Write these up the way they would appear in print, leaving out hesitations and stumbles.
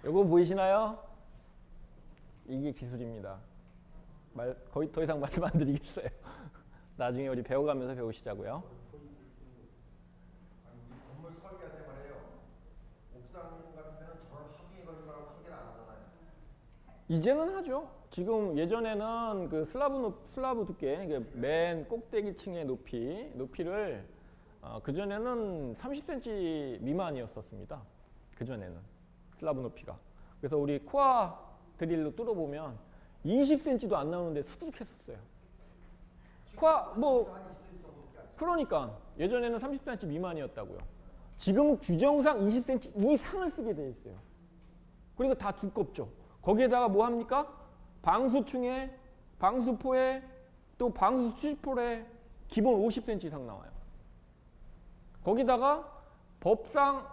요거 보이시나요? 이게 기술입니다. 거의 더 이상 말씀 안 드리겠어요. 나중에 우리 배워가면서 배우시자고요. 아니, 이 건물 설계할 때 말이에요. 옥상 같은 데는 저런 하중이 걸린다고 설계를 안 하잖아요. 이제는 하죠. 지금 예전에는 그 슬라브 두께, 맨 꼭대기층의 높이를 그전에는 30cm 미만이었었습니다. 그전에는 슬라브 높이가. 그래서 우리 코아 드릴로 뚫어보면 20cm도 안 나오는데 수두룩했었어요. 그러니까 예전에는 30cm 미만이었다고요. 지금 규정상 20cm 이상을 쓰게 돼 있어요. 그러니까 다 두껍죠. 거기에다가 뭐 합니까? 방수층에, 방수포에, 또 방수 추지폴에 기본 50cm 이상 나와요. 거기다가 법상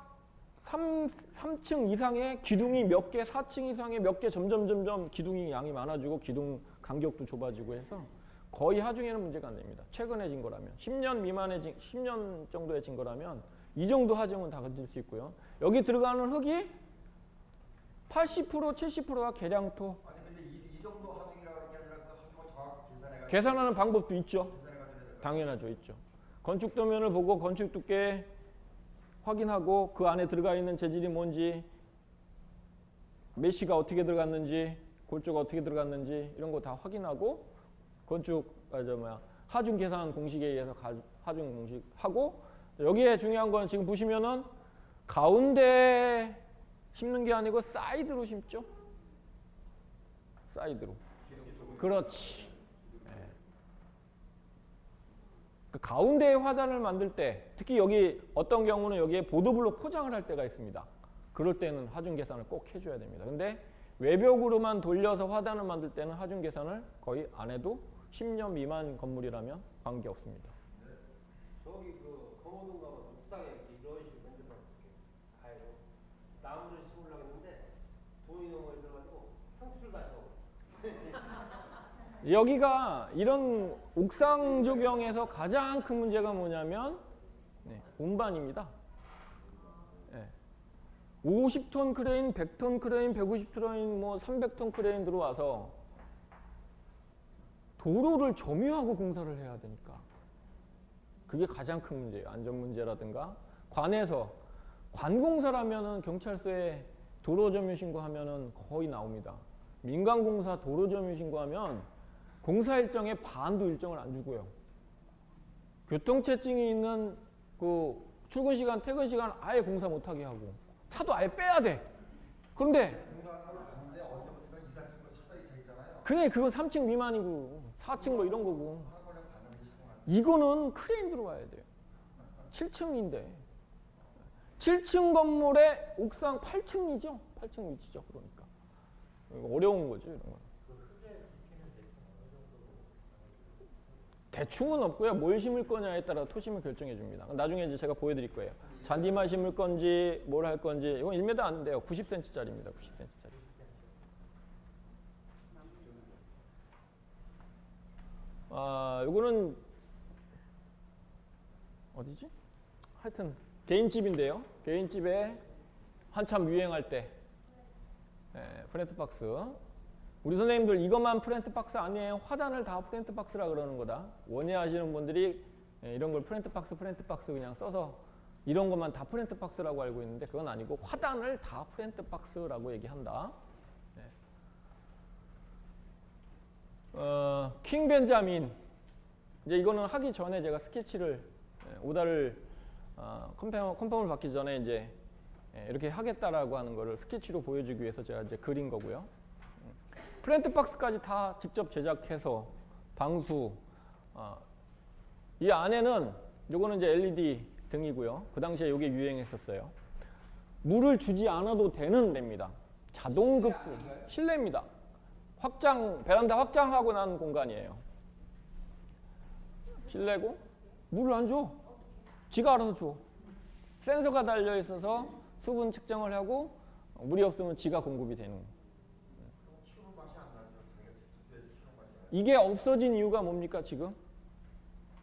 3층 이상의 기둥이 몇 개, 4층 이상의 몇 개 점점 기둥이 양이 많아지고 기둥 간격도 좁아지고 해서 거의 하중에는 문제가 안 됩니다. 최근에 진 거라면 10년 정도에 진 거라면 이 정도 하중은 다 건질 수 있고요. 여기 들어가는 흙이 80% 70%가 계량토. 아니 근데 이 정도 하중이라고 하는 게 아니라 그 하중을 정확히 계산해가지고 계산하는 방법도 있죠. 당연하죠, 있죠. 건축 도면을 보고 건축 두께 확인하고 그 안에 들어가 있는 재질이 뭔지, 메쉬가 어떻게 들어갔는지, 골조가 어떻게 들어갔는지 이런 거 다 확인하고 하중 계산 공식에 의해서 하중 공식 하고, 여기에 중요한 건 지금 보시면은 가운데 심는 게 아니고 사이드로 심죠. 사이드로. 그렇지. 그 가운데에 화단을 만들 때, 특히 여기 어떤 경우는 여기에 보도블록 포장을 할 때가 있습니다. 그럴 때는 하중 계산을 꼭 해줘야 됩니다. 근데 외벽으로만 돌려서 화단을 만들 때는 하중 계산을 거의 안 해도 10년 미만 건물이라면 관계 없습니다. 네. 저기 그 검호동 가면 옥상에 이렇게 이런 식으로 만들어 가요. 나무를 심으려고 했는데 돈이 너무 많이 들어가지고 상추를 가져가고 여기가 이런 옥상 조경에서 가장 큰 문제가 뭐냐면 운반입니다. 50톤 크레인, 100톤 크레인, 150톤 크레인, 뭐 300톤 크레인 들어와서 도로를 점유하고 공사를 해야 되니까 그게 가장 큰 문제예요. 안전 문제라든가 관에서 관공사라면은 경찰서에 도로 점유 신고하면은 거의 나옵니다. 민간공사 도로 점유 신고하면 공사 일정의 반도 일정을 안 주고요. 교통체증이 있는 그 출근 시간, 퇴근 시간 아예 공사 못하게 하고 차도 아예 빼야 돼. 그런데 공사하는 걸 봤는데 언제부터 이삿짐으로 사다리 차 있잖아요. 그래, 그건 3층 미만이고 4층 뭐 이런 거고. 이거는 크레인 들어와야 돼요. 7층인데 7층 건물의 옥상 8층이죠. 8층 위치죠. 그러니까 어려운 거죠, 이런 건. 대충은 없고요. 뭘 심을 거냐에 따라 토심을 결정해 줍니다. 나중에 이제 제가 보여드릴 거예요. 잔디만 심을 건지 뭘 할 건지. 이건 1m 안 돼요. 90cm짜리입니다. 90cm짜리. 요거는 어디지? 하여튼 개인집인데요. 개인집에 한참 유행할 때 프렌트 박스. 우리 선생님들 이것만 프렌트 박스 아니에요. 화단을 다 프렌트 박스라 그러는 거다. 원예하시는 분들이 이런 걸 프렌트 박스 그냥 써서 이런 것만 다 프렌트 박스라고 알고 있는데 그건 아니고 화단을 다 프렌트 박스라고 얘기한다. 킹 벤자민. 이제 이거는 하기 전에 제가 스케치를 오다를 컨펌을 받기 전에 이제 이렇게 하겠다라고 하는 거를 스케치로 보여주기 위해서 제가 이제 그린 거고요. 프렌트 박스까지 다 직접 제작해서 방수. 이 안에는 요거는 이제 LED 등이고요. 그 당시에 이게 유행했었어요. 물을 주지 않아도 되는 데입니다. 자동 급수. 실내입니다. 베란다 확장하고 난 공간이에요. 실내고 물을 안 줘. 지가 알아서 줘. 센서가 달려 있어서 수분 측정을 하고 물이 없으면 지가 공급이 되는. 이게 없어진 이유가 뭡니까 지금?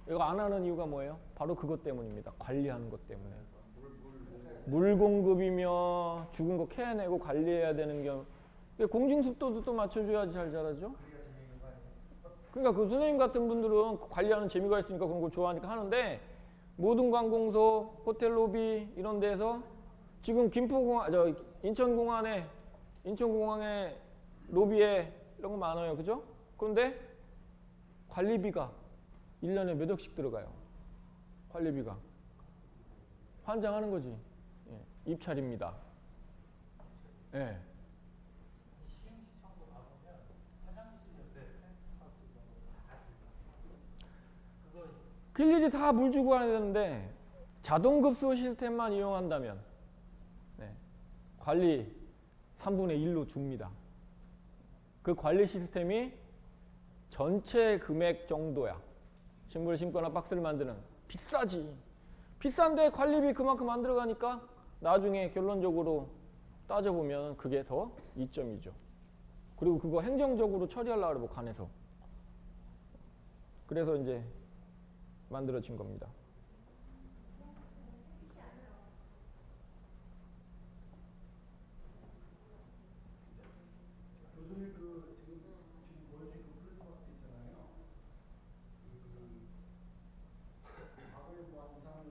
이거 안 하는 이유가 뭐예요? 바로 그것 때문입니다. 관리하는 것 때문에. 물 공급이며 죽은 거 캐내고 관리해야 되는 겸 공중습도도 또 맞춰줘야지 잘 자라죠. 그러니까 그 선생님 같은 분들은 관리하는 재미가 있으니까 그런 거 좋아하니까 하는데 모든 관공서, 호텔 로비 이런 데서 지금 인천공항에 로비에 이런 거 많아요. 그죠? 그런데 관리비가 1년에 몇 억씩 들어가요. 관리비가. 환장하는 거지. 예, 입찰입니다. 예. 그 일일이 다 물 주고 가야 되는데 자동급수 시스템만 이용한다면 네, 관리 3분의 1로 줍니다. 그 관리 시스템이 전체 금액 정도야. 식물을 심거나 박스를 만드는 비싸지. 비싼데 관리비 그만큼 안 들어가니까 나중에 결론적으로 따져보면 그게 더 이점이죠. 그리고 그거 행정적으로 처리하려고 그러고 관에서. 그래서 이제 만들어진 겁니다. 교수님 지금 보여준 그 플랫폼 있잖아요. 과거에 뭐 이상한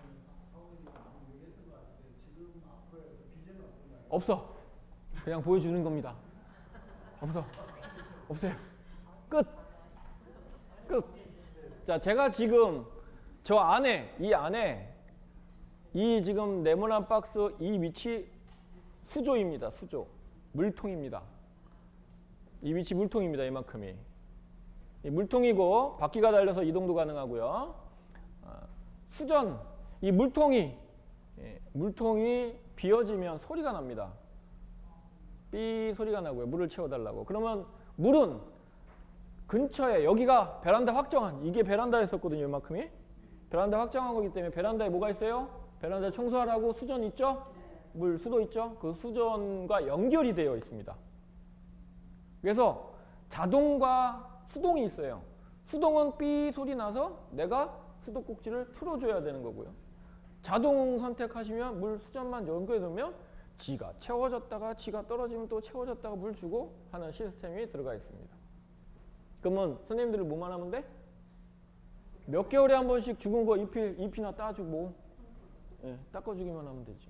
사원이 많이 얘기했던 것 같은데 지금 앞으로의 비전은 어떤가요? 없어. 그냥 보여주는 겁니다. 없어요. 끝. 자, 제가 지금 이 지금 네모난 박스 이 위치 수조입니다. 수조. 물통입니다. 이 위치 물통입니다. 이만큼이. 이 물통이고 바퀴가 달려서 이동도 가능하고요. 수전. 이 물통이 비어지면 소리가 납니다. 삐 소리가 나고요. 물을 채워달라고. 그러면 물은 근처에 여기가 베란다 확정한 이게 베란다였었거든요. 이만큼이. 베란다 확정한 거기 때문에 베란다에 뭐가 있어요? 베란다 청소하라고 수전 있죠? 물 수도 있죠? 그 수전과 연결이 되어 있습니다. 그래서 자동과 수동이 있어요. 수동은 삐 소리 나서 내가 수도꼭지를 틀어줘야 되는 거고요. 자동 선택하시면 물 수전만 연결해 두면 지가 채워졌다가 지가 떨어지면 또 채워졌다가 물 주고 하는 시스템이 들어가 있습니다. 그러면 선생님들이 뭐만 하면 돼? 몇 개월에 한 번씩 죽은 거 잎이나 따주고 닦아주기만 하면 되지.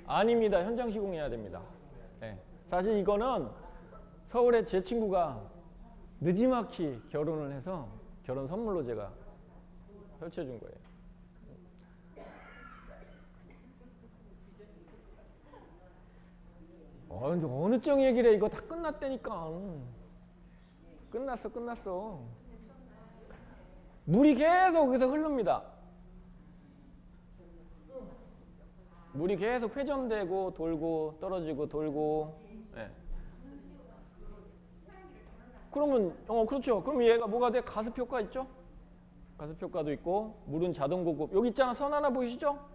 아닙니다. 현장 시공해야 됩니다. 사실 이거는 서울에 제 친구가 느지막이 결혼을 해서 결혼 선물로 제가 펼쳐준 거예요. 어느 정 얘기를 해. 이거 다 끝났다니까. 끝났어. 물이 계속 여기서 흐릅니다. 물이 계속 회전되고 돌고 떨어지고 돌고. 그러면 그렇죠. 그럼 얘가 뭐가 돼? 가습 효과 있죠? 가습 효과도 있고 물은 자동 공급. 여기 있잖아. 선 하나 보이시죠? 근데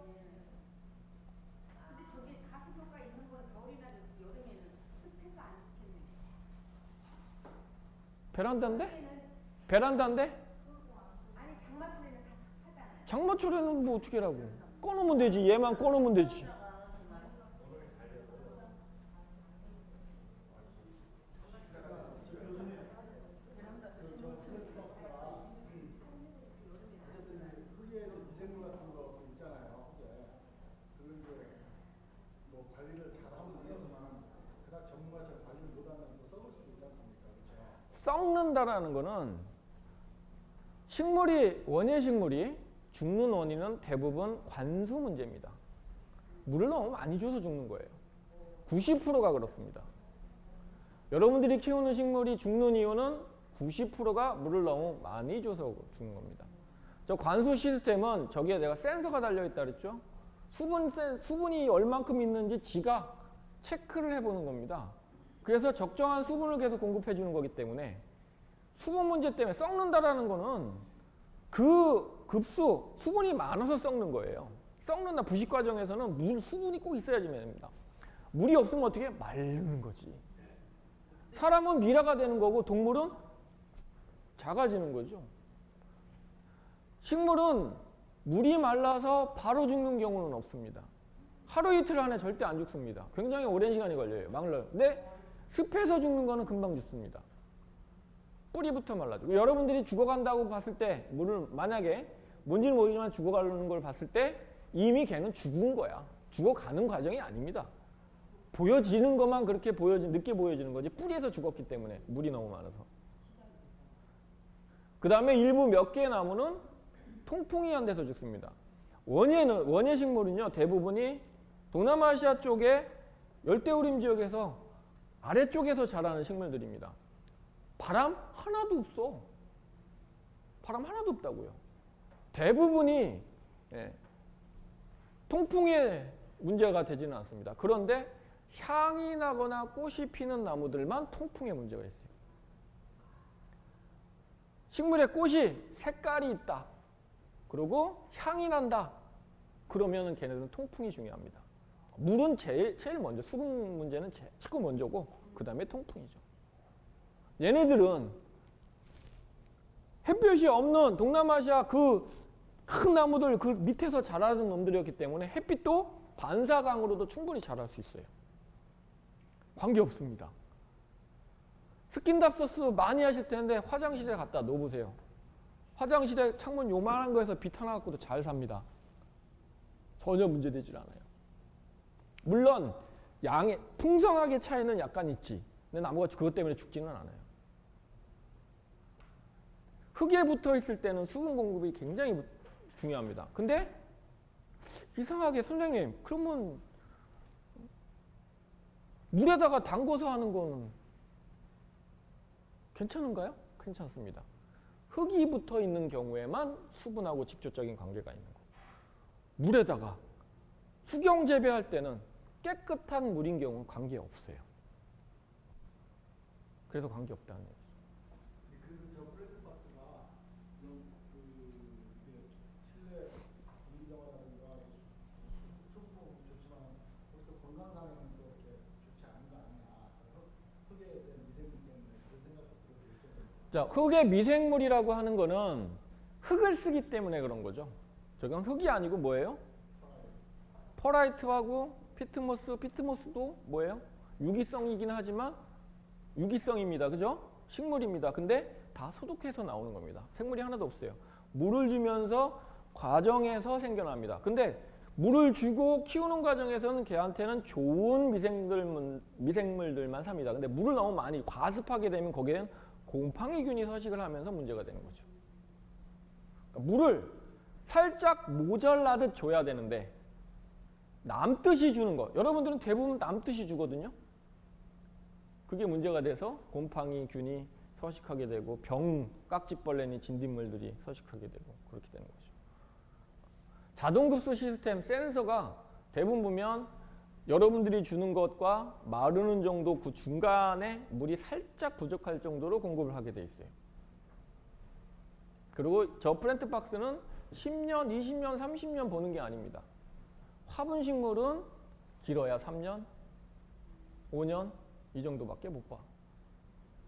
저기 가습 효과 있는 건 겨울이나 여름에는 습해서 안 좋겠네. 베란다인데? 아니 장마철에는 다 습하잖아요. 장마철에는 뭐 어떻게 하라고? 꺼놓으면 되지. 얘만 꺼놓으면 되지. 미생물 같은 거 있잖아요. 그걸 이제 뭐 관리를 잘하면 되지만 그닥 전문가처럼 관리를 못하면 또 썩을 수도 있지 않습니까? 그렇죠? 썩는다라는 거는 원예 식물이 죽는 원인은 대부분 관수 문제입니다. 물을 너무 많이 줘서 죽는 거예요. 90%가 그렇습니다. 여러분들이 키우는 식물이 죽는 이유는 90%가 물을 너무 많이 줘서 죽는 겁니다. 저 관수 시스템은 저기에 내가 센서가 달려있다 그랬죠? 수분이 얼만큼 있는지 지가 체크를 해보는 겁니다. 그래서 적정한 수분을 계속 공급해 주는 거기 때문에 수분 문제 때문에 썩는다라는 거는 그 수분이 많아서 썩는 거예요. 썩는다 부식 과정에서는 수분이 꼭 있어야지 됩니다. 물이 없으면 어떻게? 마르는 거지. 사람은 미라가 되는 거고 동물은 작아지는 거죠. 식물은 물이 말라서 바로 죽는 경우는 없습니다. 하루 이틀 안에 절대 안 죽습니다. 굉장히 오랜 시간이 걸려요. 말라요. 근데 습해서 죽는 거는 금방 죽습니다. 뿌리부터 말라지고. 여러분들이 죽어간다고 봤을 때 물을 만약에 뭔지는 모르지만 죽어가는 걸 봤을 때 이미 걔는 죽은 거야. 죽어가는 과정이 아닙니다. 보여지는 것만 그렇게 늦게 보여지는 거지 뿌리에서 죽었기 때문에 물이 너무 많아서. 그 다음에 일부 몇 개의 나무는 통풍이 안 돼서 죽습니다. 원예 식물은요 대부분이 동남아시아 쪽에 열대우림 지역에서 아래쪽에서 자라는 식물들입니다. 바람 하나도 없어. 바람 하나도 없다고요. 대부분이 통풍에 문제가 되지는 않습니다. 그런데 향이 나거나 꽃이 피는 나무들만 통풍에 문제가 있어요. 식물의 꽃이 색깔이 있다. 그리고 향이 난다. 그러면은 걔네들은 통풍이 중요합니다. 물은 제일 먼저, 수분 문제는 자꾸 먼저고 그 다음에 통풍이죠. 얘네들은 햇볕이 없는 동남아시아 그 큰 나무들 그 밑에서 자라는 놈들이었기 때문에 햇빛도 반사광으로도 충분히 자랄 수 있어요. 관계없습니다. 스킨답서스 많이 하실 텐데 화장실에 갖다 놓으세요. 화장실에 창문 요만한 거에서 빛 하나 갖고도 잘 삽니다. 전혀 문제되질 않아요. 물론 양의 풍성하게 차이는 약간 있지. 근데 나무가 그것 때문에 죽지는 않아요. 흙에 붙어 있을 때는 수분 공급이 굉장히 중요합니다. 근데 이상하게 선생님 그러면 물에다가 담궈서 하는 거는 괜찮은가요? 괜찮습니다. 흙이 붙어 있는 경우에만 수분하고 직접적인 관계가 있는 거. 물에다가 수경 재배할 때는 깨끗한 물인 경우는 관계없어요. 그래서 관계없다는 얘기죠. 그래서 저 플랫박스가 실내 분리정화라든가 수분도 좋지만 그것도 건강상에는 또 이렇게 좋지 않은 거 아니냐. 흙에 대한 미세물 때문에 그런 생각도 들어요. 자, 흙의 미생물이라고 하는 거는 흙을 쓰기 때문에 그런 거죠. 저건 흙이 아니고 뭐예요? 퍼라이트하고 피트모스도 뭐예요? 유기성이긴 하지만 유기성입니다. 그죠? 식물입니다. 근데 다 소독해서 나오는 겁니다. 생물이 하나도 없어요. 물을 주면서 과정에서 생겨납니다. 근데 물을 주고 키우는 과정에서는 걔한테는 좋은 미생물들만 삽니다. 근데 물을 너무 많이 과습하게 되면 거기에는 곰팡이균이 서식을 하면서 문제가 되는 거죠. 그러니까 물을 살짝 모자라듯 줘야 되는데 남듯이 주는 거. 여러분들은 대부분 남듯이 주거든요. 그게 문제가 돼서 곰팡이균이 서식하게 되고 깍지벌레니 진딧물들이 서식하게 되고 그렇게 되는 거죠. 자동급수 시스템 센서가 대부분 보면 여러분들이 주는 것과 마르는 정도 그 중간에 물이 살짝 부족할 정도로 공급을 하게 돼 있어요. 그리고 저 플랜트 박스는 10년, 20년, 30년 보는 게 아닙니다. 화분식물은 길어야 3년, 5년 이 정도밖에 못 봐.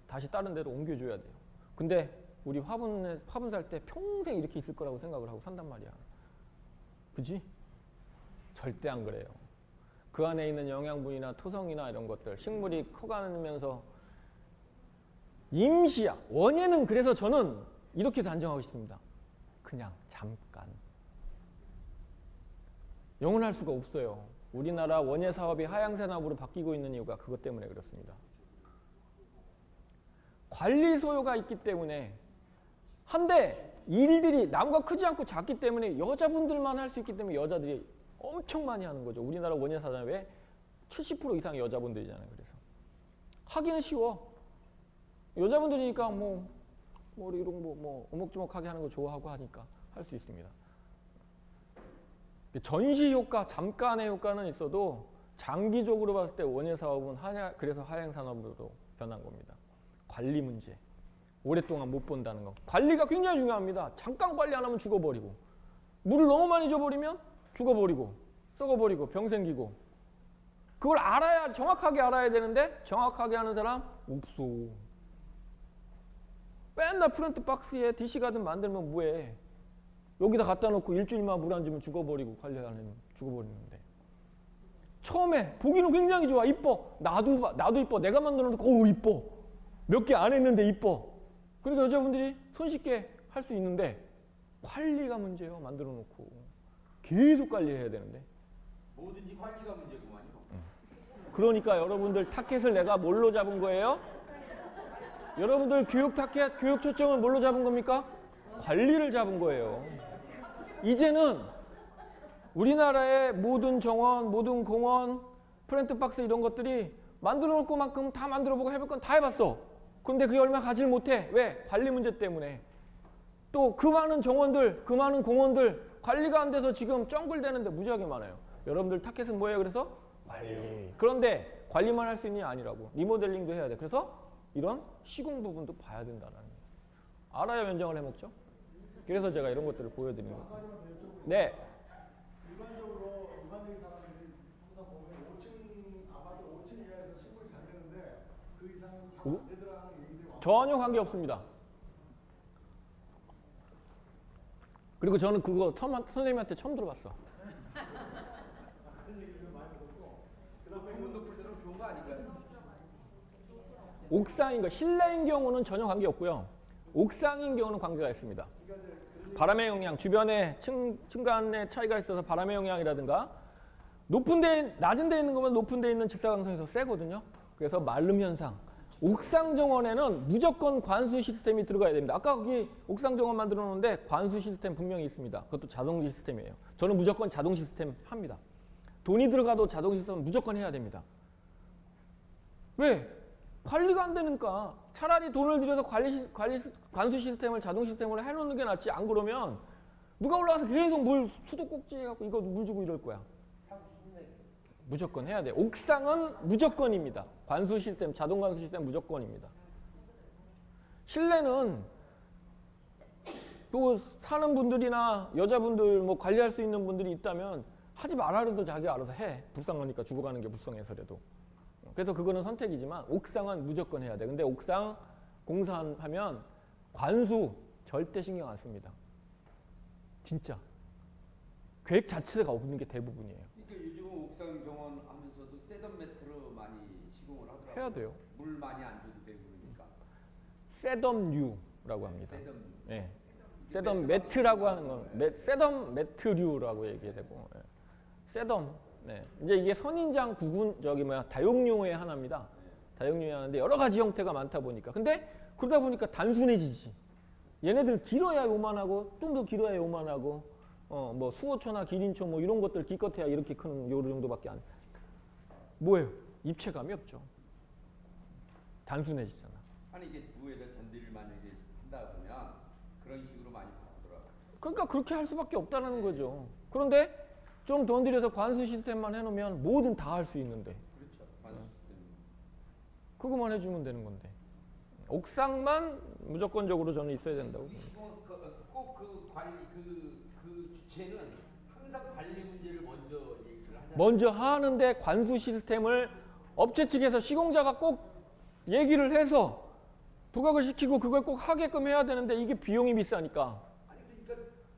다시 다른 데로 옮겨줘야 돼요. 근데 우리 화분 살 때 평생 이렇게 있을 거라고 생각을 하고 산단 말이야. 그지? 절대 안 그래요. 그 안에 있는 영양분이나 토성이나 이런 것들, 식물이 커가면서 임시야. 원예는 그래서 저는 이렇게 단정하고 싶습니다. 그냥 잠깐. 영원할 수가 없어요. 우리나라 원예 사업이 하향산업으로 바뀌고 있는 이유가 그것 때문에 그렇습니다. 관리 소요가 있기 때문에 한데 일들이 나무가 크지 않고 작기 때문에 여자분들만 할 수 있기 때문에 여자들이 엄청 많이 하는 거죠. 우리나라 원예 사장의 70% 이상이 여자분들이잖아요. 그래서 하기는 쉬워. 여자분들이니까 뭐 이런 뭐 오목조목하게 하는 거 좋아하고 하니까 할 수 있습니다. 전시 효과, 잠깐의 효과는 있어도 장기적으로 봤을 때 원예 사업은 그래서 하향 산업으로 변한 겁니다. 관리 문제. 오랫동안 못 본다는 거. 관리가 굉장히 중요합니다. 잠깐 관리 안 하면 죽어버리고 물을 너무 많이 줘버리면 죽어버리고 썩어버리고 병 생기고 그걸 알아야 정확하게 알아야 되는데 정확하게 하는 사람 없어. 맨날 플랜트 박스에 DC 가든 만들면 뭐해. 여기다 갖다 놓고 일주일만 물 안 주면 죽어버리고 관리 안 하면 죽어버리는데 처음에 보기는 굉장히 좋아. 이뻐. 나도 이뻐. 내가 만들어 놓고 오 이뻐. 몇 개 안 했는데 이뻐. 그러니까 여자분들이 손쉽게 할 수 있는데 관리가 문제예요. 만들어 놓고 계속 관리해야 되는데. 뭐든지 관리가 문제구만요. 그러니까 여러분들 타켓을 내가 뭘로 잡은 거예요? 여러분들 교육 타켓, 교육 초점을 뭘로 잡은 겁니까? 관리를 잡은 거예요. 이제는 우리나라의 모든 정원, 모든 공원, 플랜트박스 이런 것들이 만들어 놓을 것만큼 다 만들어보고 해볼 건 다 해봤어. 그런데 그게 얼마 가지를 못해. 왜? 관리 문제 때문에. 또 그 많은 정원들, 그 많은 공원들 관리가 안 돼서 지금 쩡글대는데 무지하게 많아요. 여러분들 타켓은 뭐예요? 그래서 관리. 그런데 관리만 할 수 있는 게 아니라고. 리모델링도 해야 돼. 그래서 이런 시공 부분도 봐야 된다는 거예요. 알아야 면장을 해먹죠. 그래서 제가 이런 것들을 보여드리는 거예요. 네. 일반적으로 일반적인 사람들이 항상 보면 5층 아파트 5층 이하에서 시공이 잘 되는데 그 이상은 잘 안 되더라는 얘기들이 많아요. 전혀 관계 없습니다. 그리고 저는 그거 선생님한테 처음 들어봤어. 그런 얘기를 좀 많이 들었고 그다음에 그분 덕분처럼 좋은 거 아닌가요? 옥상인 거, 실내인 경우는 전혀 관계 없고요. 옥상인 경우는 관계가 있습니다. 바람의 영향, 주변에 층간의 차이가 있어서 바람의 영향이라든가 높은 데, 낮은 데 있는 것보다 높은 데 있는 직사광선이 더 세거든요. 그래서 말름 현상. 옥상 정원에는 무조건 관수 시스템이 들어가야 됩니다. 아까 거기 옥상 정원 만들어 놓는데 관수 시스템 분명히 있습니다. 그것도 자동 시스템이에요. 저는 무조건 자동 시스템 합니다. 돈이 들어가도 자동 시스템은 무조건 해야 됩니다. 왜? 관리가 안 되니까. 차라리 돈을 들여서 관수 시스템을 자동 시스템으로 해놓는 게 낫지. 안 그러면 누가 올라가서 계속 물 수도꼭지 해갖고 이거 물 주고 이럴 거야. 무조건 해야 돼. 옥상은 무조건입니다. 관수 시스템, 자동 관수 시스템 무조건입니다. 실내는 또 사는 분들이나 여자분들 뭐 관리할 수 있는 분들이 있다면 하지 말아도 자기 알아서 해. 불쌍하니까 죽어가는 게 불쌍해서라도. 그래서 그거는 선택이지만 옥상은 무조건 해야 돼. 근데 옥상 공사하면 관수 절대 신경 안 씁니다. 진짜. 계획 자체가 없는 게 대부분이에요. 그러니까 요즘은 옥상 정원 하면서도 세덤 매트로 많이 시공을 하더라고요. 해야 돼요. 물 많이 안 줘도 되고 그러니까. 세덤류라고 합니다. 세덤. 예. 세덤 매트라고 하는 건 세덤 매트류라고 얘기되고 예. 세덤. 네. 이제 이게 선인장 구분 다용류의 하나입니다. 다용류의 하나인데 여러 가지 형태가 많다 보니까. 근데 그러다 보니까 단순해지지. 얘네들 길어야 요만하고 좀 더 길어야 요만하고 뭐 수호초나 기린초 뭐 이런 것들 기껏해야 이렇게 큰 요 정도밖에 안. 뭐예요? 입체감이 없죠. 단순해지잖아. 아니 이게 위에다 잔디를 만약에 한다 보면 그런 식으로 많이 바꾸더라고요. 그러니까 그렇게 할 수밖에 없다는 거죠. 그런데 좀 돈 들여서 관수 시스템만 해놓으면 뭐든 다 할 수 있는데. 그렇죠. 관수 시스템. 그거만 해주면 되는 건데. 옥상만 무조건적으로 저는 있어야 된다고. 꼭 그 관리 그 주체는 항상 관리 문제를 먼저 얘기를 하잖아요. 먼저 하는데 관수 시스템을 업체 측에서 시공자가 꼭 얘기를 해서 부각을 시키고 그걸 꼭 하게끔 해야 되는데 이게 비용이 비싸니까. 아니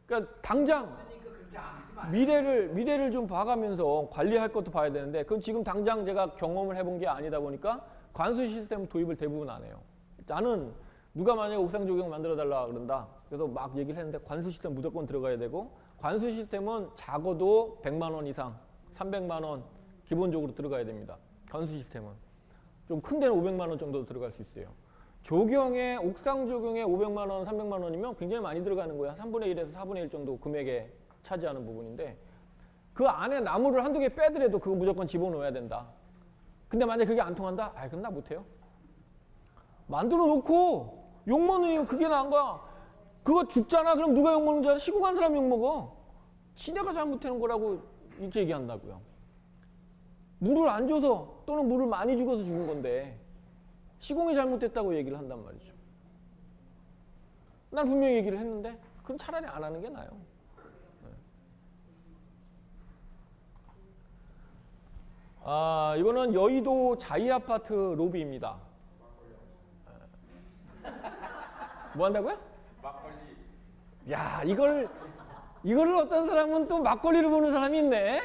그러니까 당장 그러니까 그렇게 안 하지 마. 미래를 좀 봐가면서 관리할 것도 봐야 되는데 그건 지금 당장 제가 경험을 해본 게 아니다 보니까 관수 시스템 도입을 대부분 안 해요. 나는 누가 만약에 옥상 조경 만들어 달라 그런다. 그래서 막 얘기를 했는데 관수 시스템 무조건 들어가야 되고 관수 시스템은 작아도 100만 원 이상, 300만 원 기본적으로 들어가야 됩니다. 관수 시스템은. 좀 큰 데는 500만 원 정도 들어갈 수 있어요. 조경에 옥상 조경에 500만 원, 300만 원이면 굉장히 많이 들어가는 거야. 3분의 1에서 4분의 1 정도 금액에 차지하는 부분인데 그 안에 나무를 한두 개 빼더라도 그거 무조건 집어넣어야 된다. 근데 만약에 그게 안 통한다? 아이 그럼 나 못해요. 만들어 놓고 욕먹는 그게 나은 거야. 그거 죽잖아. 그럼 누가 욕먹는 줄 알아? 시공한 사람이 욕먹어. 지네가 잘못하는 거라고 이렇게 얘기한다고요. 물을 안 줘서 또는 물을 많이 죽어서 죽은 건데 시공이 잘못됐다고 얘기를 한단 말이죠. 난 분명히 얘기를 했는데 그럼 차라리 안 하는 게 나아요. 아, 이거는 여의도 자이아파트 로비입니다. 뭐 한다고요? 막걸리. 야, 이걸 이거를 어떤 사람은 또 막걸리로 보는 사람이 있네.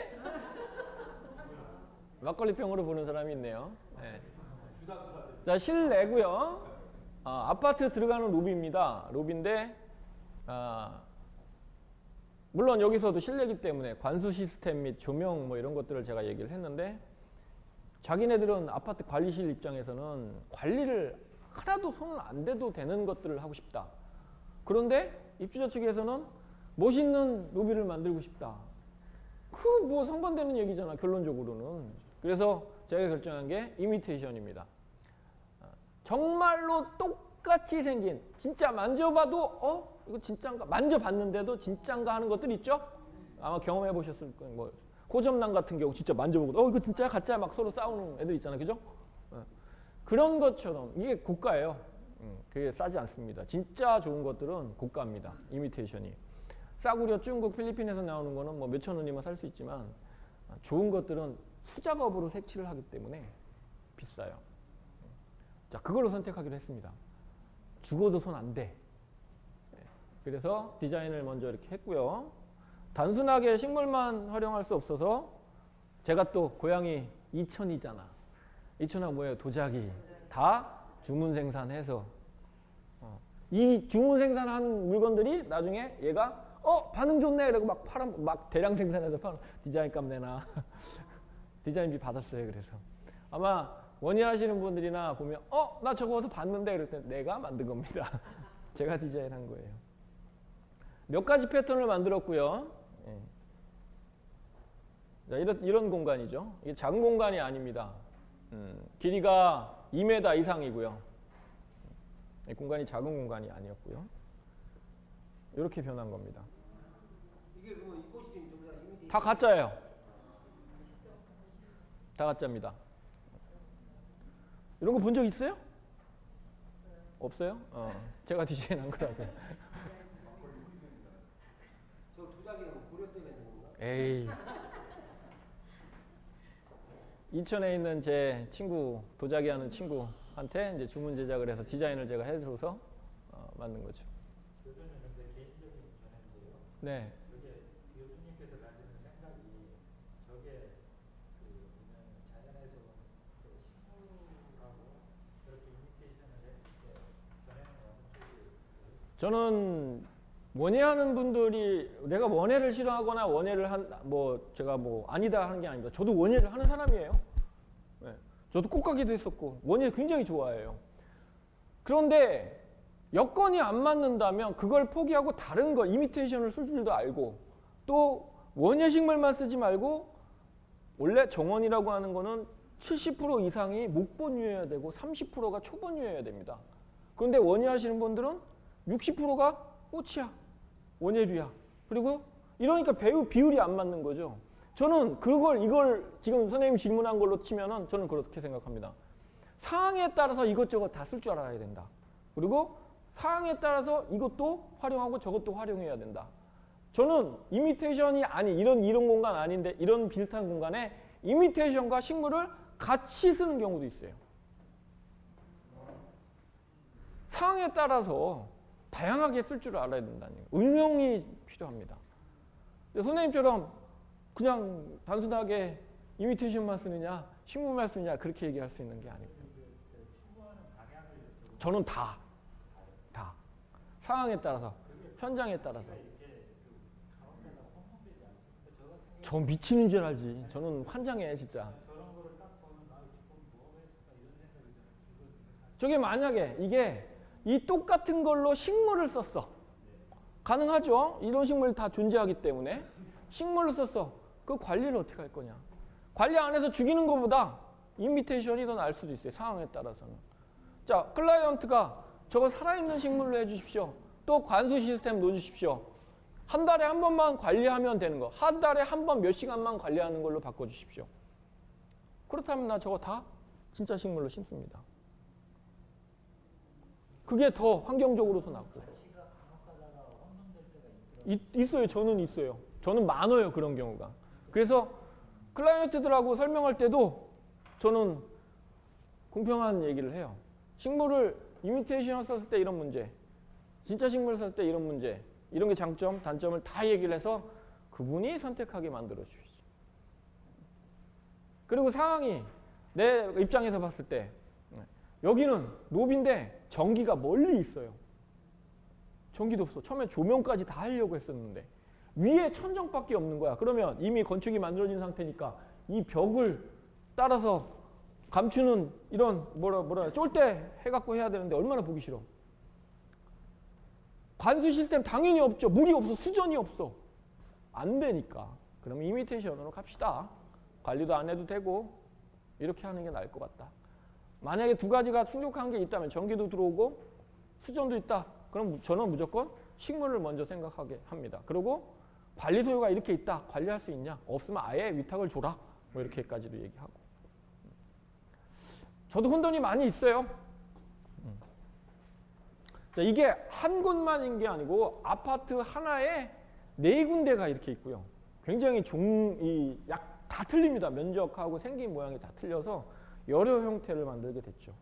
막걸리병으로 보는 사람이 있네요. 네. 자, 실내고요. 아파트 들어가는 로비입니다. 로비인데 물론 여기서도 실내기 때문에 관수 시스템 및 조명 뭐 이런 것들을 제가 얘기를 했는데 자기네들은 아파트 관리실 입장에서는 관리를 하나도 손을 안 대도 되는 것들을 하고 싶다. 그런데 입주자 측에서는 멋있는 로비를 만들고 싶다. 그 뭐 상반되는 얘기잖아, 결론적으로는. 그래서 제가 결정한 게 이미테이션입니다. 정말로 똑같이 생긴, 진짜 만져봐도 이거 진짠가? 만져봤는데도 진짠가 하는 것들 있죠? 아마 경험해 보셨을 거예요. 뭐 호접란 같은 경우 진짜 만져보고 이거 진짜야 가짜야 막 서로 싸우는 애들 있잖아요, 그죠? 그런 것처럼 이게 고가예요. 그게 싸지 않습니다. 진짜 좋은 것들은 고가입니다. 이미테이션이. 싸구려 중국, 필리핀에서 나오는 거는 뭐 몇천 원이면 살 수 있지만 좋은 것들은 수작업으로 색칠을 하기 때문에 비싸요. 자, 그걸로 선택하기로 했습니다. 죽어도 손 안 돼. 그래서 디자인을 먼저 이렇게 했고요. 단순하게 식물만 활용할 수 없어서 제가 또 고향이 이천이잖아. 이천하고 뭐예요? 도자기. 다 주문 생산해서 이 주문 생산한 물건들이 나중에 얘가 반응 좋네 이러고 막 대량 생산해서 파는 디자인 값 내나 디자인비 받았어요. 그래서 아마 원의하시는 분들이나 보면 나 저거 어디서 봤는데 이럴 때 내가 만든 겁니다. 제가 디자인한 거예요. 몇 가지 패턴을 만들었고요. 자, 이런 공간이죠. 이게 작은 공간이 아닙니다. 길이가 2m 이상이고요. 이 공간이 작은 공간이 아니었고요. 이렇게 변한 겁니다. 이게 그러면 이 꽃이 지금 전부 다 이미테이션. 다 가짜예요. 다 가짜입니다. 이런 거 본 적 있어요? 없어요? 제가 디자인한 거라고요. 저 도자기는 고려 때 만든 건가? 에이. 인천에 있는 제 친구, 도자기 하는 친구한테 이제 주문 제작을 해서 디자인을 제가 해줘서 만든 거죠. 교수님 근데 개인적인 견해인데요. 네. 저게 교수님께서 가지는 생각이 저게 자연에서 식물하고 그렇게 이미테이션을 했을 때 견해는 어느 쪽에 있어요? 저는 원예하는 분들이 내가 원예를 싫어하거나 원예를 제가 아니다 하는 게 아닙니다. 저도 원예를 하는 사람이에요. 네. 저도 꽃가게도 했었고 원예 굉장히 좋아해요. 그런데 여건이 안 맞는다면 그걸 포기하고 다른 거 이미테이션을 쓸 줄도 알고 또 원예 식물만 쓰지 말고 원래 정원이라고 하는 거는 70% 이상이 목본유여야 되고 30%가 초본유여야 됩니다. 그런데 원예 하시는 분들은 60%가 꽃이야. 원예류야. 그리고 이러니까 비율이 안 맞는 거죠. 저는 이걸 지금 선생님 질문한 걸로 치면은 저는 그렇게 생각합니다. 상황에 따라서 이것저것 다 쓸 줄 알아야 된다. 그리고 상황에 따라서 이것도 활용하고 저것도 활용해야 된다. 저는 이미테이션이 이런 공간 아닌데 이런 비슷한 공간에 이미테이션과 식물을 같이 쓰는 경우도 있어요. 상황에 따라서 다양하게 쓸 줄 알아야 된다는 거예요. 응용이 필요합니다. 선생님처럼 그냥 단순하게 이미테이션만 쓰느냐 식물만 쓰느냐 그렇게 얘기할 수 있는 게 아니고요. 저는 다 상황에 따라서 현장에 따라서 저 미치는 줄 알지. 저는 환장해 진짜. 저게 만약에 이게 이 똑같은 걸로 식물을 썼어. 가능하죠. 이런 식물이 다 존재하기 때문에 식물을 썼어. 그 관리를 어떻게 할 거냐. 관리 안 해서 죽이는 것보다 이미테이션이 더 나을 수도 있어요. 상황에 따라서는. 자, 클라이언트가 저거 살아있는 식물로 해주십시오. 또 관수 시스템 넣어주십시오. 한 달에 한 번만 관리하면 되는 거. 한 달에 한 번 몇 시간만 관리하는 걸로 바꿔주십시오. 그렇다면 나 저거 다 진짜 식물로 심습니다. 그게 더 환경적으로 더 낫고. 있어요. 저는 있어요. 저는 많아요. 그런 경우가. 그래서 클라이언트들하고 설명할 때도 저는 공평한 얘기를 해요. 식물을 이미테이션을 썼을 때 이런 문제, 진짜 식물을 썼을 때 이런 문제, 이런 게 장점, 단점을 다 얘기를 해서 그분이 선택하게 만들어 주시죠. 그리고 상황이 내 입장에서 봤을 때 여기는 노비인데 전기가 멀리 있어요. 전기도 없어. 처음에 조명까지 다 하려고 했었는데 위에 천정밖에 없는 거야. 그러면 이미 건축이 만들어진 상태니까 이 벽을 따라서 감추는 이런 뭐라 쫄대 해갖고 해야 되는데 얼마나 보기 싫어. 관수 시스템 당연히 없죠. 물이 없어. 수전이 없어. 안 되니까. 그러면 이미테이션으로 갑시다. 관리도 안 해도 되고 이렇게 하는 게 나을 것 같다. 만약에 두 가지가 충족한 게 있다면 전기도 들어오고 수전도 있다. 그럼 저는 무조건 식물을 먼저 생각하게 합니다. 그리고 관리 소요가 이렇게 있다. 관리할 수 있냐? 없으면 아예 위탁을 줘라. 뭐 이렇게까지도 얘기하고. 저도 혼돈이 많이 있어요. 자, 이게 한 곳만인 게 아니고 아파트 하나에 4군데가 이렇게 있고요. 굉장히 약 다 틀립니다. 면적하고 생긴 모양이 다 틀려서 여러 형태를 만들게 됐죠.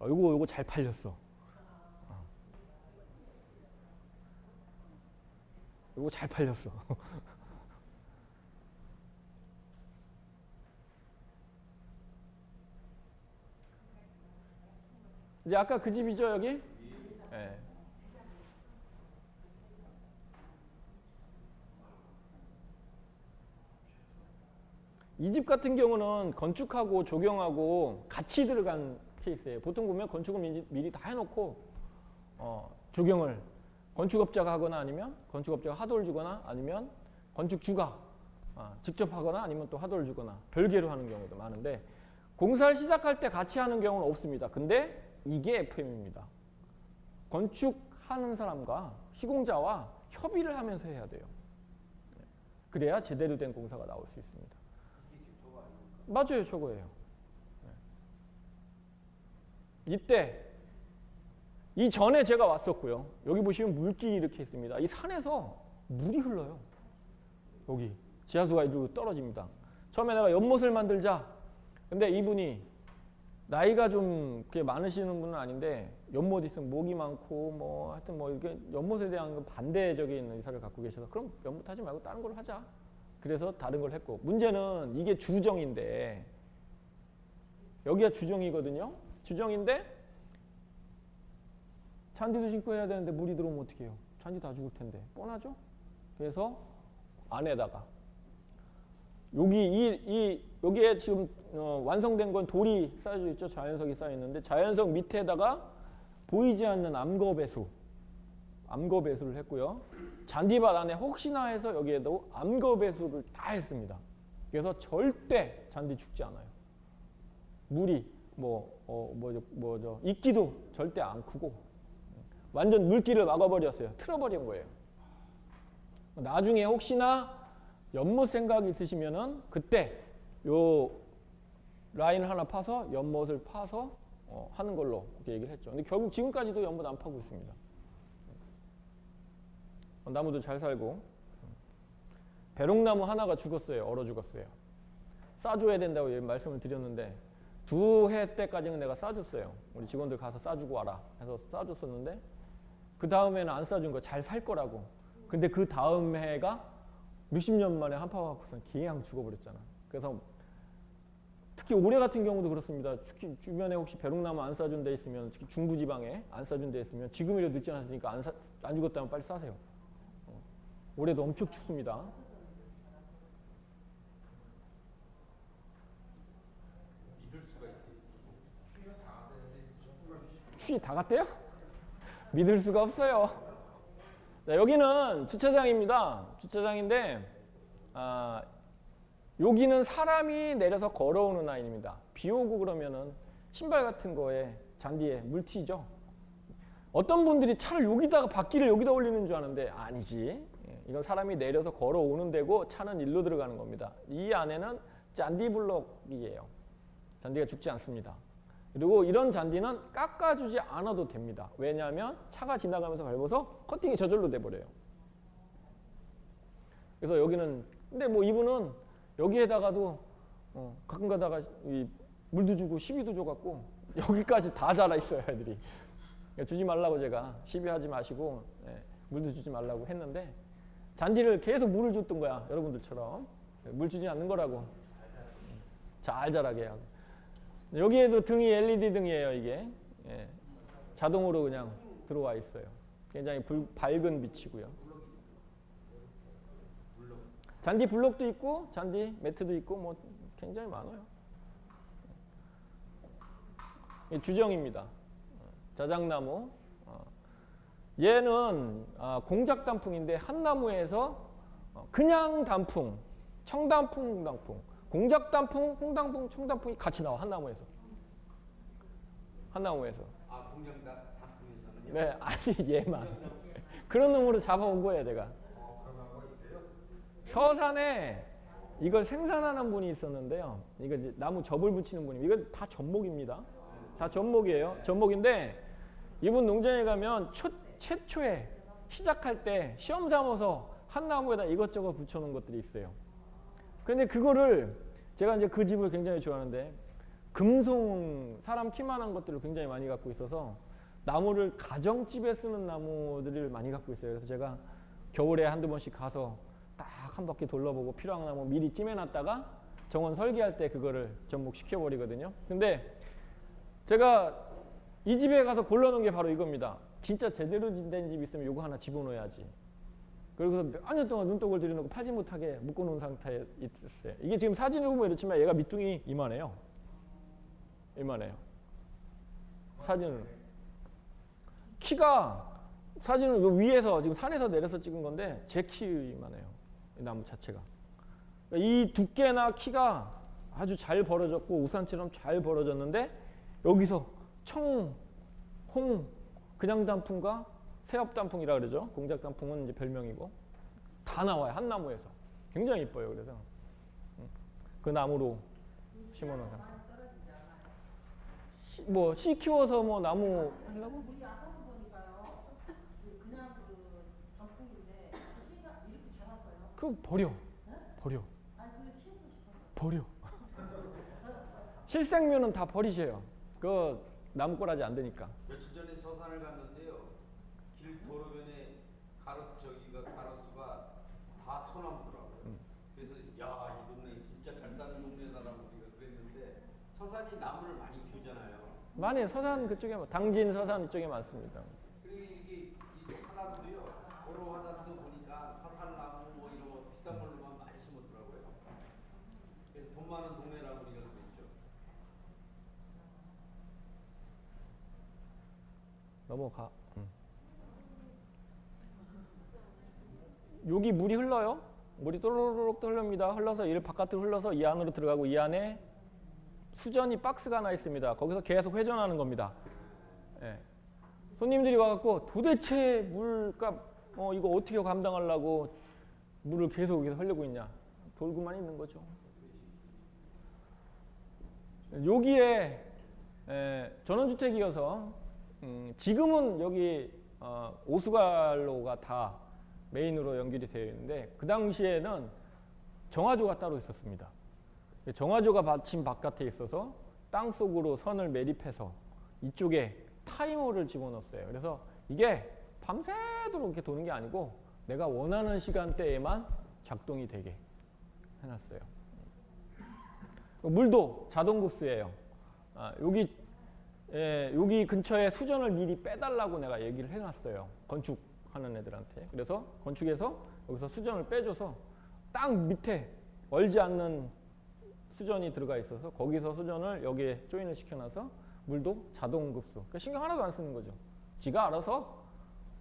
요거 잘 팔렸어. 요거 잘 팔렸어. 이제 아까 그 집이죠, 여기? 네. 이 집 같은 경우는 건축하고 조경하고 같이 들어간 케이스예요. 보통 보면 건축을 미리 다 해놓고 조경을 건축업자가 하거나 아니면 건축업자가 하도를 주거나 아니면 건축주가 직접 하거나 아니면 또 하도를 주거나 별개로 하는 경우도 많은데 공사를 시작할 때 같이 하는 경우는 없습니다. 근데 이게 FM입니다. 건축하는 사람과 시공자와 협의를 하면서 해야 돼요. 그래야 제대로 된 공사가 나올 수 있습니다. 맞아요, 저거예요. 이때 이전에 제가 왔었고요. 여기 보시면 물길이 이렇게 있습니다. 이 산에서 물이 흘러요. 여기 지하수가 이리로 떨어집니다. 처음에 내가 연못을 만들자. 근데 이분이 나이가 좀 꽤 많으시는 분은 아닌데 연못 있으면 모기 많고 뭐 하여튼 뭐 이게 연못에 대한 반대적인 의사를 갖고 계셔서 그럼 연못 하지 말고 다른 걸로 하자. 그래서 다른 걸 했고 문제는 이게 주정인데 여기가 주정이거든요. 주정인데 잔디도 신고 해야 되는데 물이 들어오면 어떻게 해요? 잔디 다 죽을 텐데 뻔하죠? 그래서 안에다가 여기에 지금 완성된 건 돌이 쌓여져 있죠. 자연석이 쌓여 있는데 자연석 밑에다가 보이지 않는 암거배수를 했고요. 잔디밭 안에 혹시나 해서 여기에도 암거배수를 다 했습니다. 그래서 절대 잔디 죽지 않아요. 물이 이끼도 절대 안 크고 완전 물길을 막아버렸어요. 틀어버린 거예요. 나중에 혹시나 연못 생각이 있으시면은 그때 요 라인을 하나 파서 연못을 파서 하는 걸로 그렇게 얘기를 했죠. 근데 결국 지금까지도 연못 안 파고 있습니다. 나무도 잘 살고 배롱나무 하나가 죽었어요. 얼어 죽었어요. 싸줘야 된다고 말씀을 드렸는데 2해 때까지는 내가 싸줬어요. 우리 직원들 가서 싸주고 와라 해서 싸줬었는데 그 다음에는 안 싸준 거 잘 살 거라고. 근데 그 다음 해가 몇십 년 만에 한파 갖고서 그냥 죽어버렸잖아. 그래서 특히 올해 같은 경우도 그렇습니다. 특히 주변에 혹시 배롱나무 안 싸준 데 있으면 특히 중부지방에 안 싸준 데 있으면 지금이라도 늦지 않았으니까 안 죽었다면 빨리 싸세요. 올해도 엄청 춥습니다. 추위 다 갔대요? 믿을 수가 없어요. 자, 여기는 주차장입니다. 주차장인데 여기는 사람이 내려서 걸어오는 라인입니다. 비 오고 그러면은 신발 같은 거에 잔디에 물 튀죠. 어떤 분들이 차를 여기다가 바퀴를 여기다 올리는 줄 아는데 아니지. 이건 사람이 내려서 걸어오는 데고 차는 일로 들어가는 겁니다. 이 안에는 잔디 블록이에요. 잔디가 죽지 않습니다. 그리고 이런 잔디는 깎아주지 않아도 됩니다. 왜냐하면 차가 지나가면서 밟아서 커팅이 저절로 돼버려요. 그래서 여기는 근데 뭐 이분은 여기에다가도 가끔 가다가 물도 주고 시비도 줘갖고 여기까지 다 자라 있어요, 애들이. 그러니까 주지 말라고 제가 시비하지 마시고 물도 주지 말라고 했는데 잔디를 계속 물을 줬던 거야, 여러분들처럼. 물 주지 않는 거라고. 잘 자라게 하고. 여기에도 등이 LED 등이에요, 이게. 자동으로 그냥 들어와 있어요. 굉장히 밝은 빛이고요. 잔디 블록도 있고 잔디 매트도 있고 뭐 굉장히 많아요. 주정입니다. 자작나무. 얘는 공작 단풍인데 한 나무에서 그냥 단풍, 청단풍, 홍단풍, 공작 단풍, 홍단풍, 청단풍이 같이 나와, 한 나무에서. 한 나무에서. 아, 공장 단풍에서는요? 네, 아니 얘만. 그런 놈으로 잡아온 거예요, 제가. 그런 나무가 있어요? 서산에 이걸 생산하는 분이 있었는데요. 이거 이제 나무 접을 붙이는 분이, 이건 다 접목입니다. 다 접목이에요. 접목인데 이분 농장에 가면 최초에 시작할 때 시험 삼아서 한 나무에다 이것저것 붙여놓은 것들이 있어요. 그런데 그거를 제가 이제 그 집을 굉장히 좋아하는데 금송, 사람 키만한 것들을 굉장히 많이 갖고 있어서 나무를 가정집에 쓰는 나무들을 많이 갖고 있어요. 그래서 제가 겨울에 한두 번씩 가서 딱 한 바퀴 돌려보고 필요한 나무 미리 찜해놨다가 정원 설계할 때 그거를 접목시켜버리거든요. 근데 제가 이 집에 가서 골라놓은 게 바로 이겁니다. 진짜 제대로 된 집 있으면 이거 하나 집어넣어야지. 그래서 몇 년 동안 눈독을 들여놓고 파지 못하게 묶어놓은 상태에 있었어요. 이게 지금 사진을 보면 이렇지만 얘가 밑둥이 이만해요. 이만해요. 사진으로. 키가 사진을 요 위에서 지금 산에서 내려서 찍은 건데 제 키만해요. 이 나무 자체가. 이 두께나 키가 아주 잘 벌어졌고 우산처럼 잘 벌어졌는데 여기서 청, 홍, 그냥 단풍과 새업 단풍이라 그러죠. 공작 단풍은 이제 별명이고 다 나와요, 한 나무에서. 굉장히 이뻐요. 그래서 그 나무로 심어놓은 상태. 뭐 씨 키워서 뭐 나무 하려고? 우리 아까 보니까요. 그냥 그 단풍인데 씨가 이렇게 자랐어요. 그거 버려. 버려. 아니 그래서 심고 싶어서. 버려. 실생면은 다 버리셔요. 그거 나무꼬라지 안 되니까. 며칠 전에 서산을 갔는데요. 길 도로변에 가로수가 다 소나무더라고요. 그래서 야, 이 동네 진짜 잘 사는 동네다라고 우리가 그랬는데 서산이 나무를 많이 키우잖아요. 많이 서산 그쪽에 당진 서산 이쪽에 많습니다. 그리고 이게 하나도요. 도로 하나도 보니까 화살나무 뭐 이런 거 비싼 걸로만 많이 심었더라고요. 그래서 돈 많은 동네라고 우리가 그랬죠. 넘어가. 여기 물이 흘러요. 물이 또르륵 흐릅니다. 흘러서 이를 바깥으로 흘러서 이 안으로 들어가고 이 안에 수전이 박스가 하나 있습니다. 거기서 계속 회전하는 겁니다. 예. 손님들이 와갖고 도대체 물값 이거 어떻게 감당하려고 물을 계속 여기서 흘리고 있냐. 돌고만 있는 거죠. 여기에 전원주택이어서 지금은 여기 오수관로가 다 메인으로 연결이 되어 있는데 그 당시에는 정화조가 따로 있었습니다. 정화조가 마침 바깥에 있어서 땅속으로 선을 매립해서 이쪽에 타이머를 집어넣었어요. 그래서 이게 밤새도록 이렇게 도는 게 아니고 내가 원하는 시간대에만 작동이 되게 해놨어요. 물도 자동급수예요. 여기 근처에 수전을 미리 빼달라고 내가 얘기를 해놨어요. 건축하는 애들한테. 그래서 건축에서 여기서 수전을 빼줘서 땅 밑에 얼지 않는 수전이 들어가 있어서 거기서 수전을 여기에 조인을 시켜놔서 물도 자동급수. 그러니까 신경 하나도 안 쓰는 거죠. 지가 알아서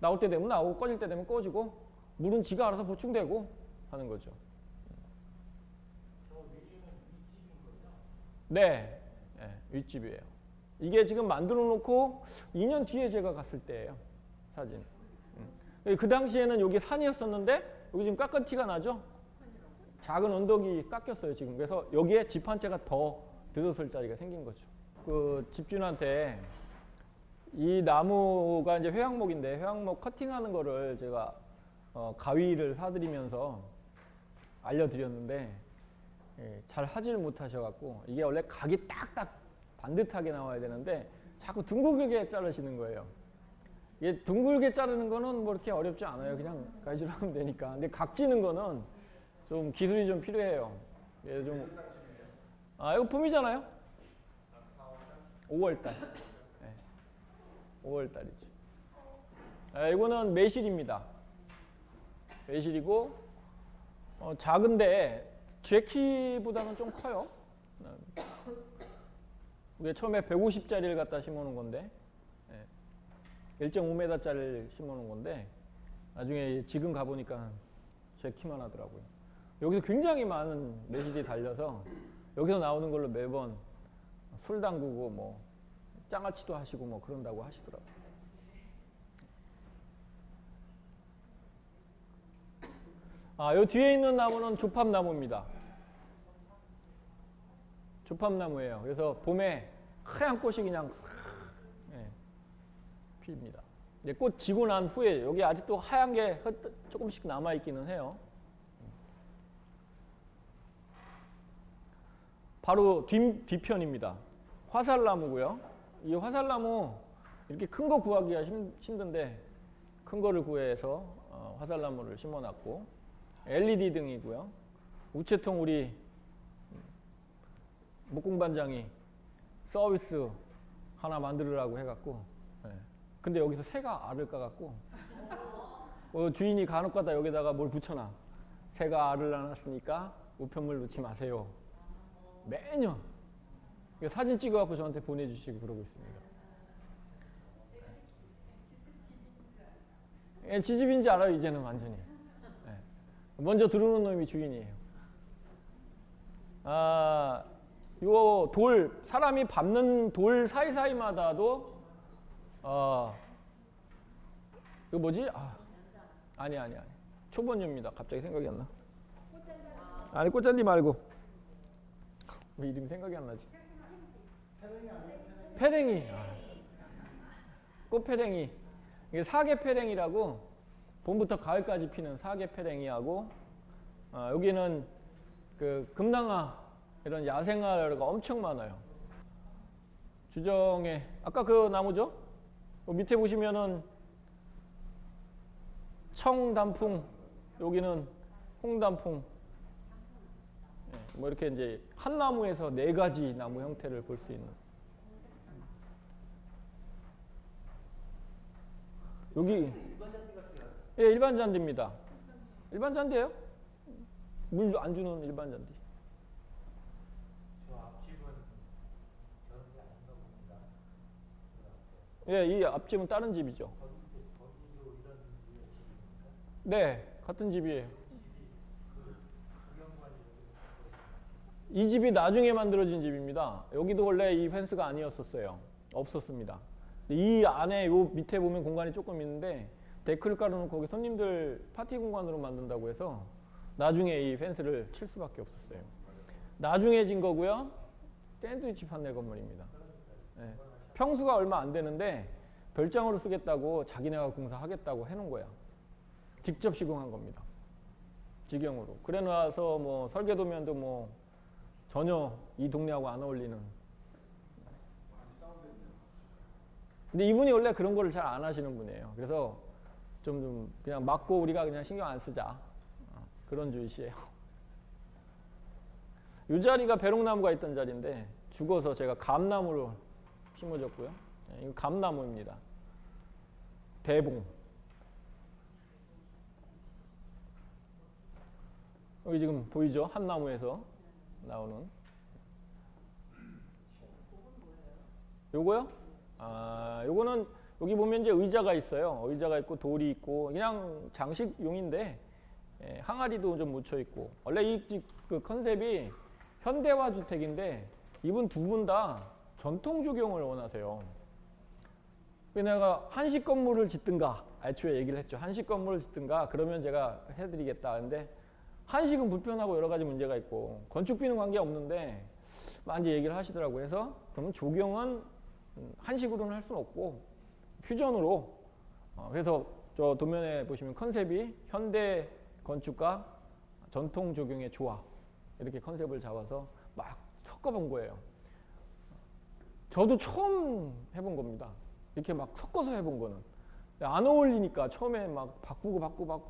나올 때 되면 나오고 꺼질 때 되면 꺼지고 물은 지가 알아서 보충되고 하는 거죠. 네, 윗집이에요. 이게 지금 만들어 놓고 2년 뒤에 제가 갔을 때예요. 사진. 그 당시에는 여기 산이었었는데 여기 지금 깎은 티가 나죠? 작은 언덕이 깎였어요, 지금. 그래서 여기에 집 한 채가 더 들어설 자리가 생긴 거죠. 그 집주인한테 이 나무가 이제 회양목인데 회양목 커팅하는 거를 제가 가위를 사드리면서 알려드렸는데 잘 하지를 못하셔갖고 이게 원래 각이 딱딱 반듯하게 나와야 되는데 자꾸 둥글게 자르시는 거예요. 이게 둥글게 자르는 거는 뭐 이렇게 어렵지 않아요. 그냥 가위질로 하면 되니까. 근데 각지는 거는 좀 기술이 좀 필요해요. 예, 좀. 이거 봄이잖아요. 5월달. 네. 5월달이죠. 이거는 매실입니다. 매실이고 작은데 제 키보다는 좀 커요. 이게 처음에 150짜리를 갖다 심어놓은 건데 1.5m짜리를 심어놓은 건데 나중에 지금 가보니까 제 키만 하더라고요. 여기서 굉장히 많은 매실이 달려서 여기서 나오는 걸로 매번 술 담그고 뭐 장아찌도 하시고 뭐 그런다고 하시더라고요. 요 뒤에 있는 나무는 조팝나무입니다. 조팝나무예요. 그래서 봄에 하얀 꽃이 그냥 피입니다. 이제 꽃 지고 난 후에 여기 아직도 하얀 게 조금씩 남아 있기는 해요. 바로 뒤편입니다. 화살나무고요. 이 화살나무 이렇게 큰 거 구하기가 힘든데 큰 거를 구해서 화살나무를 심어놨고 LED 등이고요. 우체통 우리 목공반장이 서비스 하나 만들으라고 해갖고 근데 여기서 새가 알을 까갖고 주인이 간혹가다 여기다가 뭘 붙여놔. 새가 알을 낳았으니까 우편물 넣지 마세요. 매년 사진 찍어갖고 저한테 보내주시고 그러고 있습니다. 지집인지 알아요. 이제는 완전히. 먼저 들어오는 놈이 주인이에요. 요 돌, 사람이 밟는 돌 사이사이마다도 이거 뭐지? 아니. 초본유입니다. 갑자기 생각이 안 나. 아니, 꽃잔디 말고. 왜 이름이 생각이 안 나지? 페랭이. 꽃페랭이. 이게 사계페랭이라고 봄부터 가을까지 피는 사계페랭이하고 여기는 그 금낭아 이런 야생화가 엄청 많아요. 주정에 아까 그 나무죠? 밑에 보시면은 청단풍, 여기는 홍단풍. 뭐 이렇게 이제 한 나무에서 4가지 나무 형태를 볼 수 있는. 여기 일반 잔디입니다. 일반 잔디예요? 물 안 주는 일반 잔디. 저 앞집은 저런 게 아닌가 봅니다. 이 앞집은 다른 집이죠. 거기도 이런 류의 집입니까? 네, 같은 집이에요. 구경관이 이 집이 나중에 만들어진 집입니다. 여기도 원래 이 펜스가 아니었었어요. 없었습니다. 이 안에 요 밑에 보면 공간이 조금 있는데 데크를 깔아놓고 거기 손님들 파티 공간으로 만든다고 해서 나중에 이 펜스를 칠 수밖에 없었어요. 나중에 진 거고요. 샌드위치 판넬 건물입니다. 네. 평수가 얼마 안 되는데 별장으로 쓰겠다고 자기네가 공사하겠다고 해놓은 거야. 직접 시공한 겁니다. 직영으로. 그래 놔서 뭐 설계도면도 뭐 전혀 이 동네하고 안 어울리는. 근데 이분이 원래 그런 거를 잘 안 하시는 분이에요. 그래서 좀 그냥 맞고 우리가 그냥 신경 안 쓰자. 그런 주의시에요. 이 자리가 배롱나무가 있던 자리인데 죽어서 제가 감나무로 심어줬고요. 이거 감나무입니다. 대봉. 여기 지금 보이죠? 한 나무에서 나오는. 요거요? 요거는 여기 보면 이제 의자가 있어요. 의자가 있고 돌이 있고 그냥 장식용인데 항아리도 좀 묻혀 있고. 원래 이 집 그 컨셉이 현대화 주택인데 이분 두 분 다 전통 조경을 원하세요. 그래서 내가 한식 건물을 짓든가 애초에 얘기를 했죠. 한식 건물을 짓든가 그러면 제가 해드리겠다. 근데 한식은 불편하고 여러 가지 문제가 있고 건축비는 관계 없는데 많이 얘기를 하시더라고요. 그래서 그러면 조경은 한식으로는 할 수는 없고 퓨전으로. 그래서 저 도면에 보시면 컨셉이 현대 건축과 전통 조경의 조화 이렇게 컨셉을 잡아서 막 섞어본 거예요. 저도 처음 해본 겁니다. 이렇게 막 섞어서 해본 거는. 안 어울리니까 처음에 막 바꾸고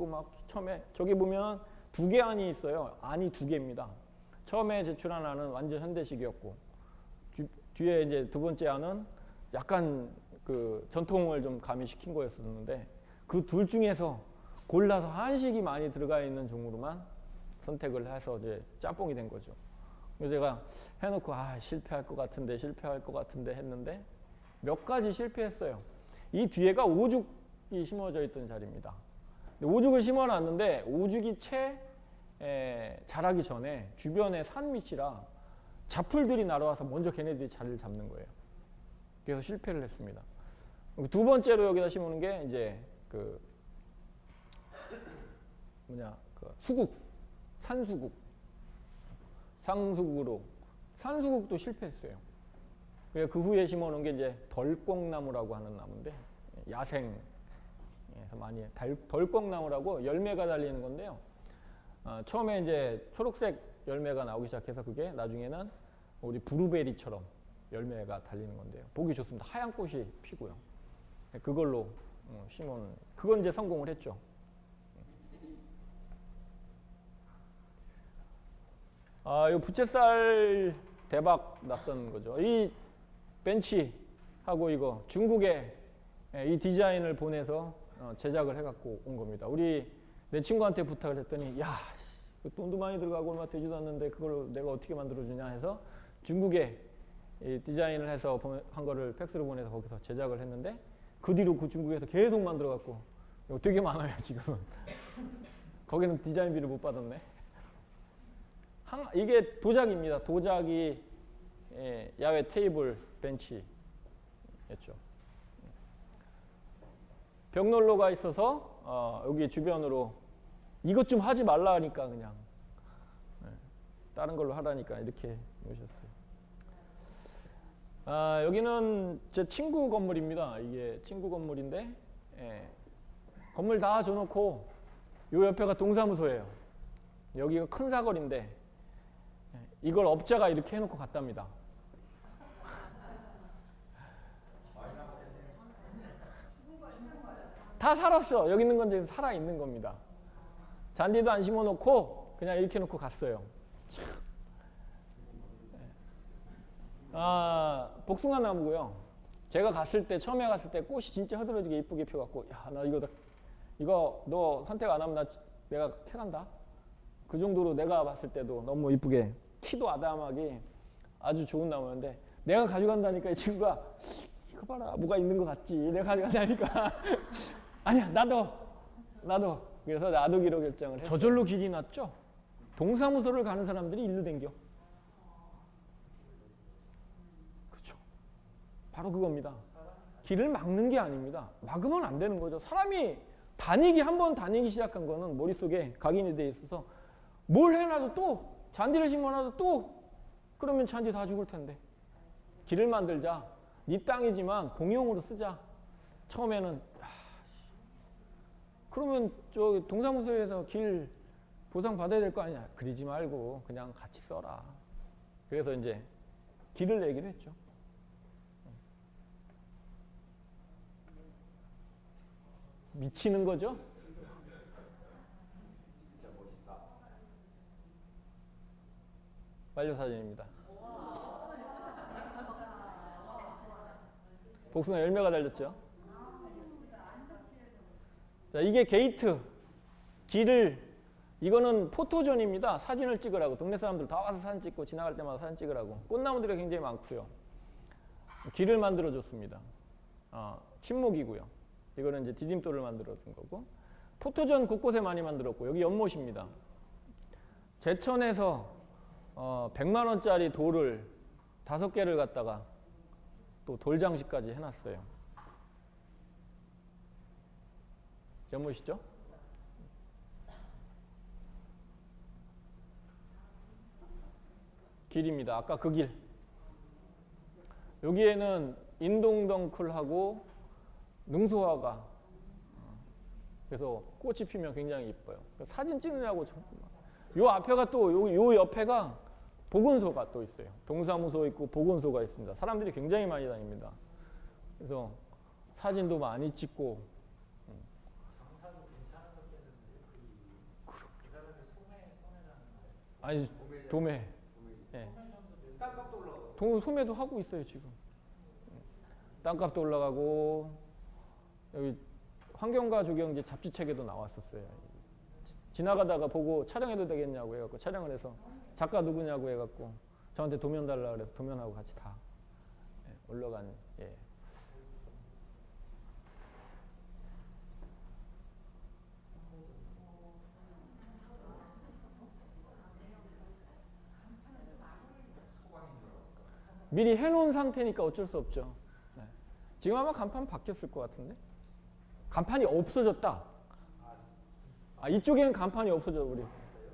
막 처음에 저기 보면 2개 안이 있어요. 안이 2개입니다. 처음에 제출한 안은 완전 현대식이었고 뒤에 이제 2번째 안은 약간 그 전통을 좀 가미시킨 거였었는데 그 둘 중에서 골라서 한식이 많이 들어가 있는 종으로만 선택을 해서 이제 짬뽕이 된 거죠. 그래서 제가 해놓고 실패할 것 같은데 했는데 몇 가지 실패했어요. 이 뒤에가 오죽이 심어져 있던 자리입니다. 오죽을 심어놨는데 오죽이 채 자라기 전에 주변에 산 밑이라 잡풀들이 날아와서 먼저 걔네들이 자리를 잡는 거예요. 그래서 실패를 했습니다. 2번째로 여기다 심는 게 이제 그 수국, 산수국, 상수국으로 산수국도 실패했어요. 그 후에 심어놓은 게 이제 덜꽁나무라고 하는 나무인데 야생에서 많이 덜꽁나무라고 열매가 달리는 건데요. 처음에 이제 초록색 열매가 나오기 시작해서 그게 나중에는 우리 브루베리처럼 열매가 달리는 건데요. 보기 좋습니다. 하얀 꽃이 피고요. 그걸로 심은 그건 이제 성공을 했죠. 이 부채살 대박 났던 거죠. 이 벤치하고 이거 중국에 이 디자인을 보내서 제작을 해갖고 온 겁니다. 내 친구한테 부탁을 했더니 야 돈도 많이 들어가고 얼마 되지도 않는데 그걸 내가 어떻게 만들어주냐 해서 중국에 이 디자인을 해서 한 거를 팩스로 보내서 거기서 제작을 했는데 그 뒤로 그 중국에서 계속 만들어갖고 이거 되게 많아요 지금은. 거기는 디자인비를 못 받았네. 이게 도자기입니다. 도자기 야외 테이블 벤치였죠. 벽난로가 있어서 여기 주변으로 이것 좀 하지 말라 하니까 그냥 다른 걸로 하라니까 이렇게 놓으셨어요. 여기는 제 친구 건물입니다. 이게 친구 건물인데 건물 다 줘놓고 요 옆에가 동사무소예요. 여기가 큰 사거리인데 이걸 업자가 이렇게 해놓고 갔답니다. 다 살았어. 여기 있는 건 이제 살아 있는 겁니다. 잔디도 안 심어놓고 그냥 이렇게 놓고 갔어요. 복숭아 나무고요. 제가 처음에 갔을 때 꽃이 진짜 흐드러지게 이쁘게 펴갖고 야, 나 이거 너 선택 안 하면 내가 캐간다. 그 정도로 내가 봤을 때도 너무 이쁘게 키도 아담하게 아주 좋은 나무였는데 내가 가져간다니까 이 친구가 이거 봐라 뭐가 있는 것 같지 내가 가져간다니까 아니야 나도 그래서 놔두기로 결정을 했어요. 저절로 길이 났죠. 동사무소를 가는 사람들이 일로 댕겨. 그렇죠. 바로 그겁니다. 길을 막는 게 아닙니다. 막으면 안 되는 거죠. 사람이 한번 다니기 시작한 거는 머릿속에 각인이 돼 있어서 뭘 해놔도 또 잔디를 심어놔도 또 그러면 잔디 다 죽을 텐데 길을 만들자. 네 땅이지만 공용으로 쓰자. 처음에는 그러면 저 동사무소에서 길 보상 받아야 될 거 아니냐. 그러지 말고 그냥 같이 써라. 그래서 이제 길을 내기로 했죠. 미치는 거죠. 진짜 멋있다. 완료사진입니다. 복숭아 열매가 달렸죠. 자, 이게 게이트. 이거는 포토존입니다. 사진을 찍으라고. 동네 사람들 다 와서 사진 찍고 지나갈 때마다 사진 찍으라고. 꽃나무들이 굉장히 많고요. 길을 만들어줬습니다. 침묵이고요. 이거는 이제 디딤돌을 만들어준 거고. 포토존 곳곳에 많이 만들었고 여기 연못입니다. 제천에서 100만 원짜리 돌을 5개를 갖다가 또 돌장식까지 해놨어요. 연못이죠? 길입니다. 아까 그 길. 여기에는 인동덩쿨하고 능소화가 그래서 꽃이 피면 굉장히 이뻐요. 사진 찍느냐고 요 앞에가 또 요 옆에가 보건소가 또 있어요. 동사무소 있고 보건소가 있습니다. 사람들이 굉장히 많이 다닙니다. 그래서 사진도 많이 찍고. 장사도 괜찮은 것 같겠는데 그 사람이 소매라는 말. 아니 도매. 예. 땅값도 올라가고. 소매도 하고 있어요 지금. 땅값도 올라가고 여기 환경과 조경제 잡지책에도 나왔었어요. 지나가다가 보고 촬영해도 되겠냐고 해갖고 촬영을 해서 작가 누구냐고 해갖고 저한테 도면 달라 그래서 도면하고 같이 다 올라간. 예. 미리 해놓은 상태니까 어쩔 수 없죠. 네. 지금 아마 간판 바뀌었을 것 같은데 간판이 없어졌다. 아 이쪽에는 간판이 없어져 우리.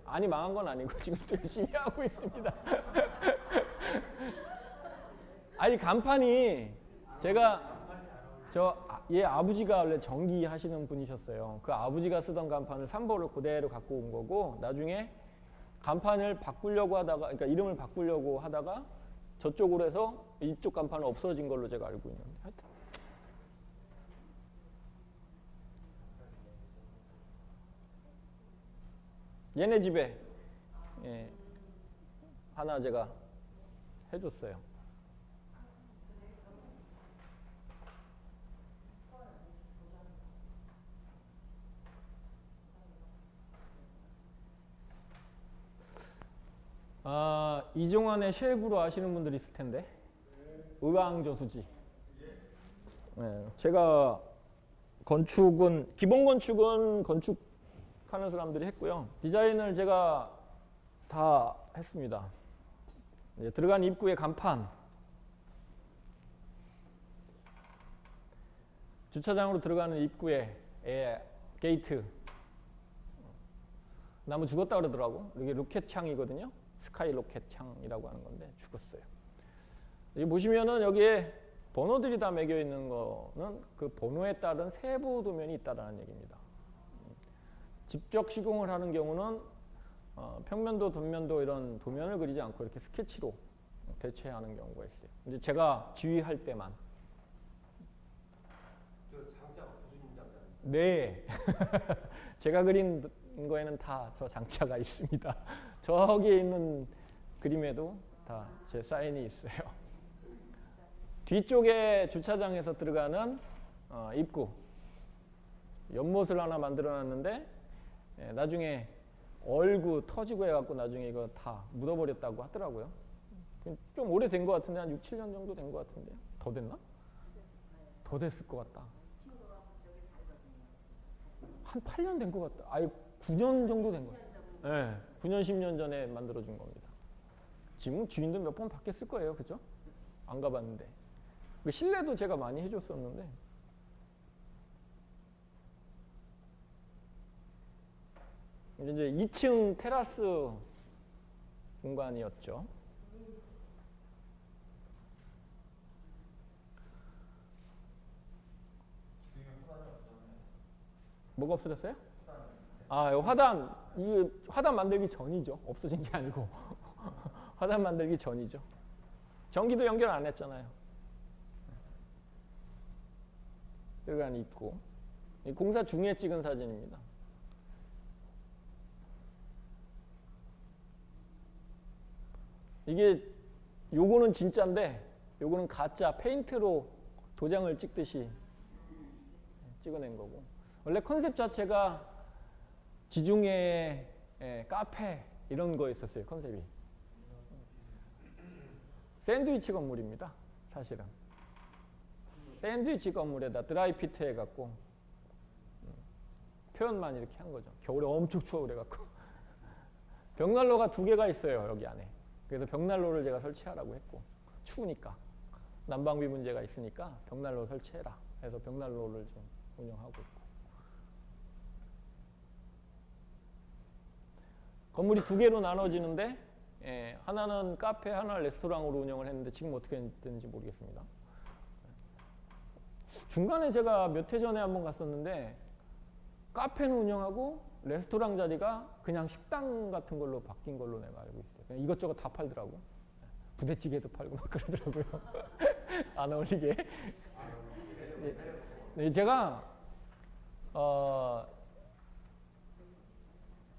아니 망한 건 아니고 지금 또 열심히 하고 있습니다. 아니 간판이 제가 얘 아버지가 원래 전기 하시는 분이셨어요. 그 아버지가 쓰던 간판을 3보를 그대로 갖고 온 거고 나중에 간판을 바꾸려고 하다가 그러니까 이름을 바꾸려고 하다가 저쪽으로 해서 이쪽 간판은 없어진 걸로 제가 알고 있는데 하여튼 얘네 집에 예, 하나 제가 해줬어요. 아, 이종환의 쉐입으로 아시는 분들이 있을 텐데 의왕저수지. 네, 제가 건축은 기본 건축은 건축하는 사람들이 했고요. 디자인을 제가 다 했습니다. 이제 들어간 입구의 간판, 주차장으로 들어가는 입구의 게이트. 나무 죽었다 그러더라고. 이게 로켓 창이거든요. 스카이 로켓 창이라고 하는 건데 죽었어요. 여기 보시면은 여기에 번호들이 다 매겨 있는 거는 그 번호에 따른 세부 도면이 있다라는 얘기입니다. 직접 시공을 하는 경우는 평면도, 덧면도 이런 도면을 그리지 않고 이렇게 스케치로 대체하는 경우가 있어요. 이제 제가 지휘할 때만. 저 장자가 무슨 장자? 네. 제가 그린 거에는 다 저 장차가 있습니다. 저기에 있는 그림에도 다 제 사인이 있어요. 뒤쪽에 주차장에서 들어가는 입구 연못을 하나 만들어 놨는데 나중에 얼구 터지고 해갖고 나중에 이거 다 묻어버렸다고 하더라고요. 좀 오래된 것 같은데 한 6, 7년 정도 된 것 같은데요. 더 됐나? 더 됐을 것 같다. 한 8년 된 것 같다. 아예 9년 정도 된 것 같아요. 네, 9년, 10년 전에 만들어준 겁니다. 지금 주인도 몇 번 바뀌었을 거예요. 그죠? 안 가봤는데. 그 실내도 제가 많이 해줬었는데. 이제 2층 테라스 공간이었죠. 뭐가 없어졌어요? 아, 화단, 이 화단 만들기 전이죠. 없어진 게 아니고 화단 만들기 전이죠. 전기도 연결 안 했잖아요. 들어간 입구. 공사 중에 찍은 사진입니다. 이게 요거는 진짜인데 요거는 가짜 페인트로 도장을 찍듯이 찍어낸 거고. 원래 컨셉 자체가 지중해 카페 이런 거였었어요. 컨셉이. 샌드위치 건물입니다. 사실은. 샌드위치 건물에다 드라이피트 해갖고 표현만 이렇게 한 거죠. 겨울에 엄청 추워 그래갖고. 벽난로가 2개가 있어요. 여기 안에. 그래서 벽난로를 제가 설치하라고 했고 추우니까. 난방비 문제가 있으니까 벽난로 설치해라. 그래서 벽난로를 좀 운영하고 있고. 건물이 2개로 나눠지는데 하나는 카페, 하나는 레스토랑으로 운영을 했는데 지금 어떻게 됐는지 모르겠습니다. 중간에 제가 몇 해 전에 한번 갔었는데 카페는 운영하고 레스토랑 자리가 그냥 식당 같은 걸로 바뀐 걸로 내가 알고 있어요. 그냥 이것저것 다 팔더라고. 부대찌개도 팔고 막 그러더라고요. 안 어울리게. 네, 제가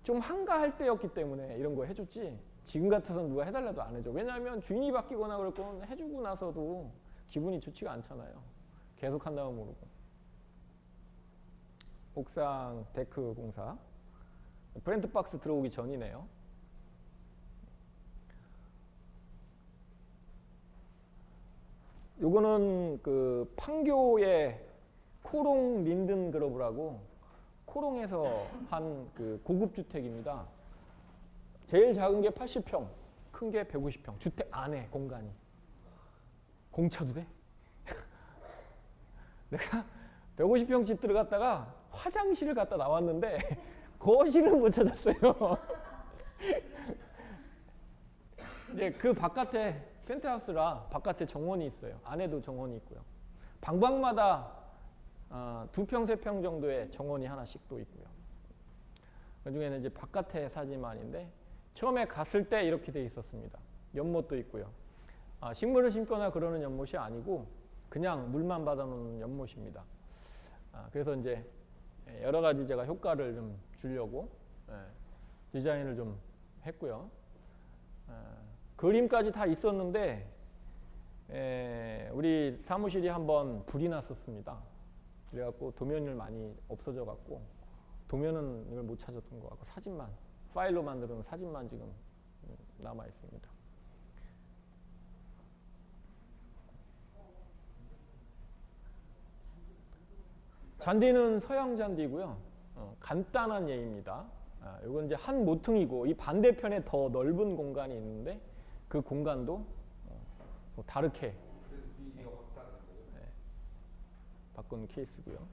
좀 한가할 때였기 때문에 이런 거 해줬지. 지금 같아서는 누가 해달라도 안 해줘. 왜냐하면 주인이 바뀌거나 그럴 건 해주고 나서도 기분이 좋지가 않잖아요. 계속 한다고 모르고. 옥상 데크 공사. 브랜드 박스 들어오기 전이네요. 요거는 그 판교의 코롱 린든 그러브라고 코롱에서 한 그 고급 주택입니다. 제일 작은 게 80평, 큰 게 150평. 주택 안에 공간이. 공차도 돼? 내가 150평 집 들어갔다가 화장실을 갔다 나왔는데 거실을 못 찾았어요. 이제 그 바깥에 펜트하우스라 바깥에 정원이 있어요. 안에도 정원이 있고요. 방방마다 2평, 3평 정도의 정원이 하나씩 또 있고요. 그 중에는 이제 바깥의 사진만인데 처음에 갔을 때 이렇게 돼 있었습니다. 연못도 있고요. 식물을 심거나 그러는 연못이 아니고 그냥 물만 받아놓는 연못입니다. 그래서 이제 여러 가지 제가 효과를 좀 주려고 디자인을 좀 했고요. 그림까지 다 있었는데 우리 사무실이 한번 불이 났었습니다. 그래갖고 도면을 많이 없어져 갖고 도면은 이걸 못 찾았던 것 같고 사진만 파일로 만들어놓은 사진만 지금 남아 있습니다. 잔디는 서양 잔디고요. 간단한 예입니다. 이건 이제 한 모퉁이고 이 반대편에 더 넓은 공간이 있는데 그 공간도 다르게 바꾼 케이스고요.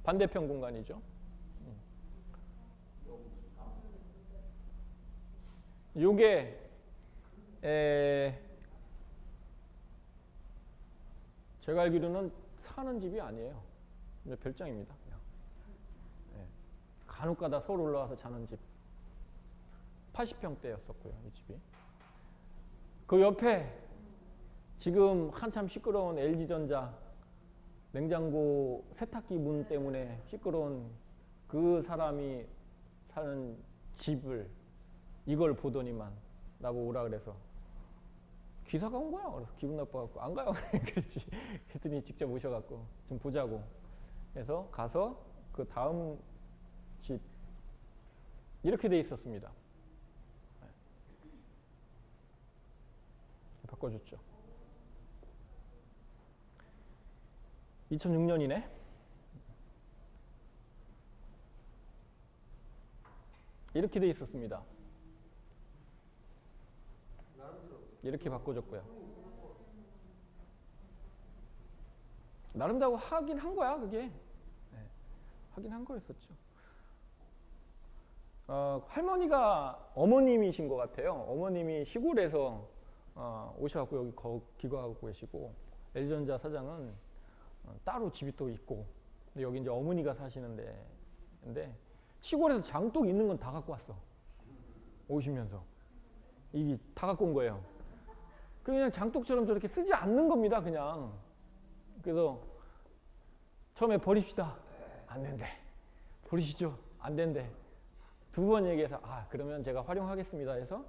반대편 공간이죠. 요게 제가 알기로는 사는 집이 아니에요. 별장입니다. 그냥. 간혹가다 서울 올라와서 자는 집. 80평대였었고요. 이 집이. 그 옆에 지금 한참 시끄러운 LG전자 냉장고 세탁기 문 때문에 시끄러운 그 사람이 사는 집을 이걸 보더니만 나보고 오라 그래서 기사가 온 거야. 그래서 기분 나빠갖고 안 가요. 그랬지. 했더니 직접 오셔갖고 좀 보자고 해서 가서 그 다음 집 이렇게 돼 있었습니다. 바꿔줬죠. 2006년이네. 이렇게 돼 있었습니다. 이렇게 바꿔줬고요. 나름대로 하긴 한 거야, 그게. 하긴 한 거였었죠. 할머니가 어머님이신 것 같아요. 어머님이 시골에서 오셔갖고 여기 기거하고 계시고 LG전자 사장은 따로 집이 또 있고 근데 여기 이제 어머니가 사시는데 근데 시골에서 장독 있는 건 다 갖고 왔어. 오시면서 이게 다 갖고 온 거예요. 그냥 장독처럼 저렇게 쓰지 않는 겁니다. 그냥. 그래서 처음에 버립시다. 안 된대. 버리시죠. 안 된대. 2번 얘기해서 그러면 제가 활용하겠습니다 해서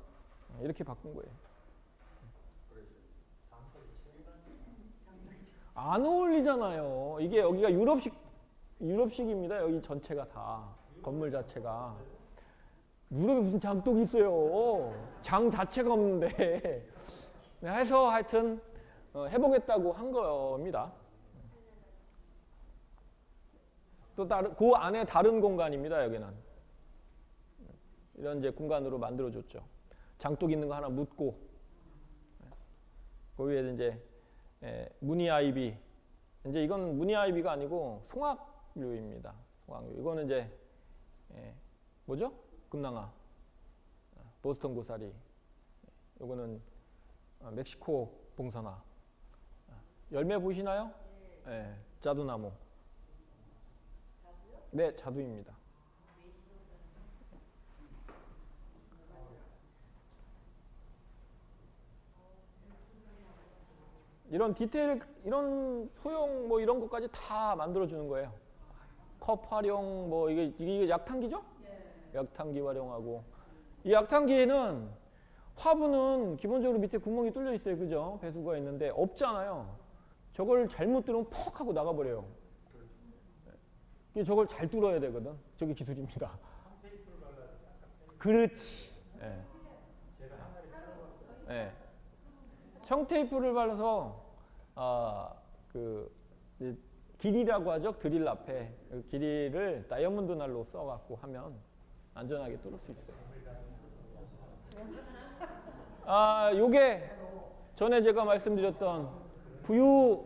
이렇게 바꾼 거예요. 안 어울리잖아요. 이게 여기가 유럽식입니다. 여기 전체가 다 건물 자체가 유럽에 무슨 장독이 있어요. 장 자체가 없는데 해서 하여튼 해보겠다고 한 겁니다. 또 그 안에 다른 공간입니다. 여기는 이런 이제 공간으로 만들어줬죠. 장독 있는 거 하나 묻고 그 위에 이제 무늬 아이비. 이제 이건 무늬 아이비가 아니고 송악류입니다. 송악류. 이거는 이제 뭐죠? 금낭아, 보스턴 고사리. 이거는 멕시코 봉선화. 열매 보시나요? 자두나무. 네, 자두입니다. 이런 디테일, 이런 소형 뭐 이런 것까지 다 만들어 주는 거예요. 컵 활용, 뭐 이게 약탕기죠? 약탕기 활용하고, 이 약탕기에는 화분은 기본적으로 밑에 구멍이 뚫려 있어요, 그죠? 배수가 있는데 없잖아요. 저걸 잘못 뚫으면 퍽 하고 나가버려요. 저걸 잘 뚫어야 되거든. 저게 기술입니다. 테이프를 발라서 약간 그렇지. 예. 제가 항아리 털어봤어요. 예. 청테이프를 발라서 그 이제 길이라고 하죠. 드릴 앞에 그 길이를 다이아몬드 날로 써갖고 하면 안전하게 뚫을 수 있어요. 요게 전에 제가 말씀드렸던 부유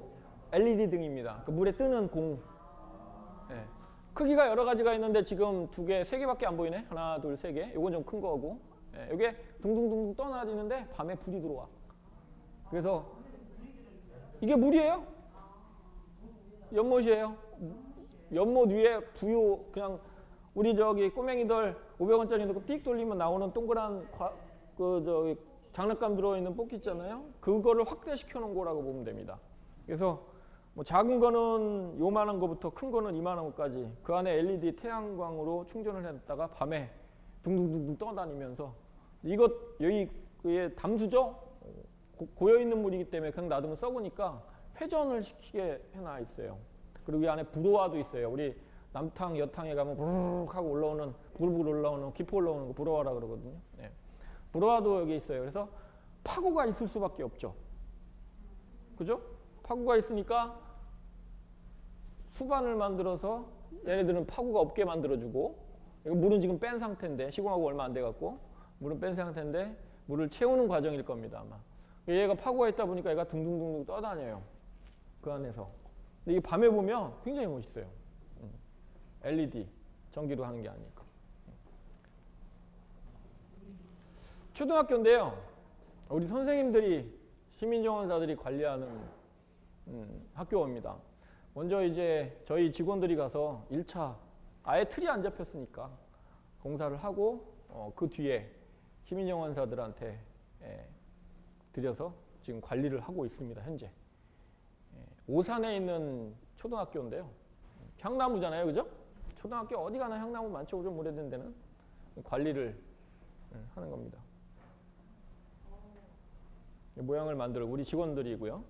LED 등입니다. 그 물에 뜨는 공. 예. 크기가 여러 가지가 있는데 지금 두 개, 세 개밖에 안 보이네. 하나, 둘, 세 개. 요건 좀 큰 거고. 예. 요게 둥둥둥 떠나지는데 밤에 불이 들어와. 그래서 이게 물이에요? 연못이에요. 연못 위에 부유, 그냥 우리 저기 꼬맹이들 500원짜리 넣고 띡 돌리면 나오는 동그란 장난감 들어있는 뽑기 있잖아요. 그거를 확대시켜 놓은 거라고 보면 됩니다. 그래서 뭐 작은 거는 요만한 거부터 큰 거는 이만한 거까지 그 안에 LED 태양광으로 충전을 했다가 밤에 둥둥둥둥 떠다니면서, 이것 여기 그게 담수죠? 고여있는 물이기 때문에 그냥 놔두면 썩으니까 회전을 시키게 해놔 있어요. 그리고 이 안에 불호화도 있어요. 우리 남탕, 여탕에 가면 부르륵 하고 올라오는, 불불 올라오는, 기포 올라오는 거 불호화라 그러거든요. 네. 불호화도 여기 있어요. 그래서 파고가 있을 수밖에 없죠. 그죠? 파고가 있으니까 수반을 만들어서 얘네들은 파고가 없게 만들어주고, 이거 물은 지금 뺀 상태인데, 시공하고 얼마 안 돼갖고 물은 뺀 상태인데 물을 채우는 과정일 겁니다, 아마. 얘가 파고가 있다 보니까 얘가 둥둥둥둥 떠다녀요. 그 안에서. 근데 이게 밤에 보면 굉장히 멋있어요. LED 전기로 하는 게 아니니까. 초등학교인데요. 우리 선생님들이, 시민정원사들이 관리하는 학교입니다. 먼저 이제 저희 직원들이 가서 1차 아예 틀이 안 잡혔으니까 공사를 하고 그 뒤에 시민정원사들한테 드려서 지금 관리를 하고 있습니다. 현재. 오산에 있는 초등학교인데요. 향나무잖아요. 그죠? 초등학교 어디 가나 향나무 많죠. 좀 오래된 데는. 관리를 하는 겁니다. 모양을 만들어 우리 직원들이고요.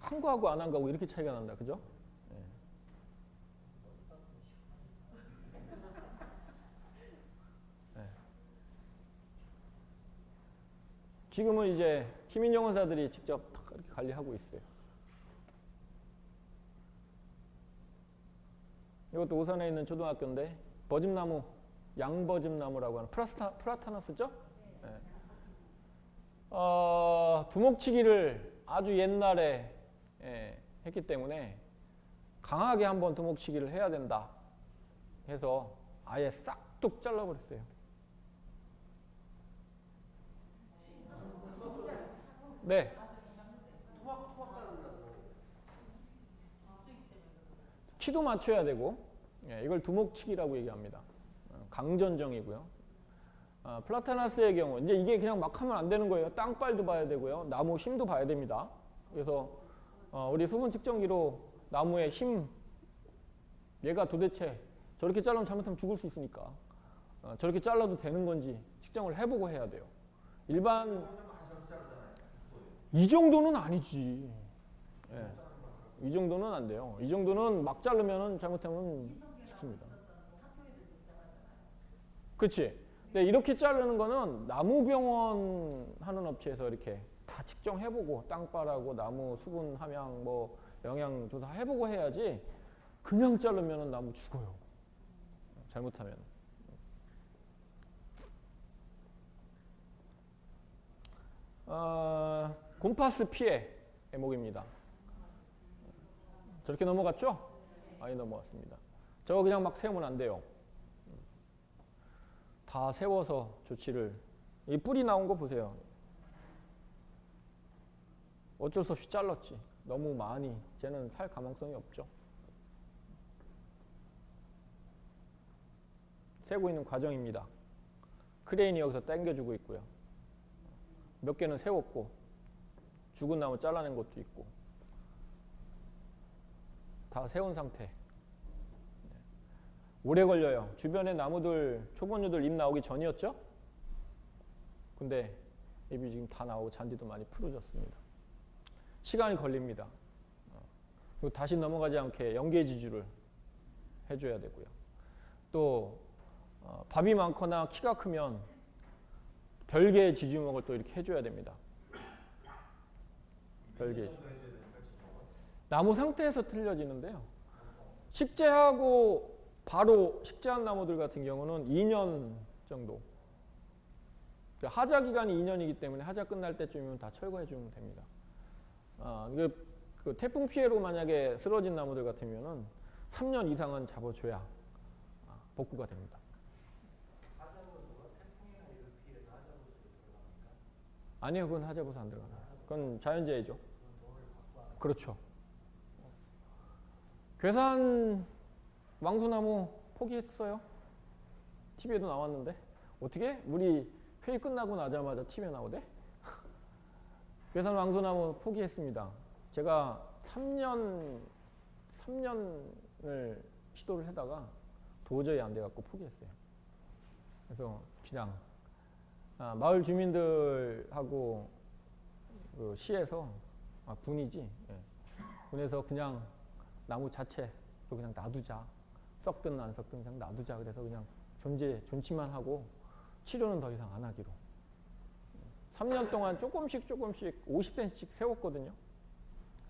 한 거하고 안 한 거하고 이렇게 차이가 난다. 그죠? 지금은 이제 시민정원사들이 직접 이렇게 관리하고 있어요. 이것도 오산에 있는 초등학교인데 버즘나무, 양버즘나무라고 하는 플라타너스죠? 네. 두목치기를 아주 옛날에 했기 때문에 강하게 한번 두목치기를 해야 된다 해서 아예 싹둑 잘라버렸어요. 네. 키도 맞춰야 되고, 이걸 두목치기라고 얘기합니다. 강전정이고요. 플라타나스의 경우 이제 이게 그냥 막 하면 안 되는 거예요. 땅빨도 봐야 되고요. 나무 힘도 봐야 됩니다. 그래서 우리 수분 측정기로 나무의 힘, 얘가 도대체 저렇게 자르면 잘못하면 죽을 수 있으니까 저렇게 잘라도 되는 건지 측정을 해보고 해야 돼요. 일반 이 정도는 아니지. 예. 이 정도는 안 돼요. 이 정도는 막 자르면 잘못하면 죽습니다. 그렇지. 근데 이렇게 자르는 거는 나무병원 하는 업체에서 이렇게 다 측정해보고 땅바라고 나무 수분 함량 뭐 영양 조사 해보고 해야지 그냥 자르면 나무 죽어요. 잘못하면. 곰파스 피해 애목입니다. 저렇게 넘어갔죠? 많이 넘어갔습니다. 저거 그냥 막 세우면 안 돼요. 다 세워서 조치를 이 뿌리 나온 거 보세요. 어쩔 수 없이 잘랐지. 너무 많이. 쟤는 살 가망성이 없죠. 세고 있는 과정입니다. 크레인이 여기서 당겨주고 있고요. 몇 개는 세웠고 죽은 나무 잘라낸 것도 있고 다 세운 상태. 오래 걸려요. 주변에 나무들, 초본류들 잎 나오기 전이었죠? 근데 잎이 지금 다 나오고 잔디도 많이 푸르졌습니다. 시간이 걸립니다. 그리고 다시 넘어가지 않게 연계지주를 해줘야 되고요. 또 밥이 많거나 키가 크면 별개의 지주목을 또 이렇게 해줘야 됩니다. 별개. 나무 상태에서 틀려지는데요. 식재하고 바로 식재한 나무들 같은 경우는 2년 정도. 하자 기간이 2년이기 때문에 하자 끝날 때쯤이면 다 철거해 주면 됩니다. 그 태풍 피해로 만약에 쓰러진 나무들 같으면은 3년 이상은 잡아줘야 복구가 됩니다. 아니요, 그건 하자보수 안 들어갑니다. 그건 자연재해죠. 그렇죠. 괴산 왕소나무 포기했어요. TV에도 나왔는데 어떻게? 우리 회의 끝나고 나자마자 TV에 나오대? 괴산 왕소나무 포기했습니다. 제가 3년을 시도를 하다가 도저히 안 돼갖고 포기했어요. 그래서 그냥 마을 주민들하고 그 시에서 군이지, 예. 군에서 그냥 나무 자체로 그냥 놔두자. 썩든 안 썩든 그냥 놔두자. 그래서 그냥 존치만 하고 치료는 더 이상 안 하기로. 3년 동안 조금씩 50cm씩 세웠거든요.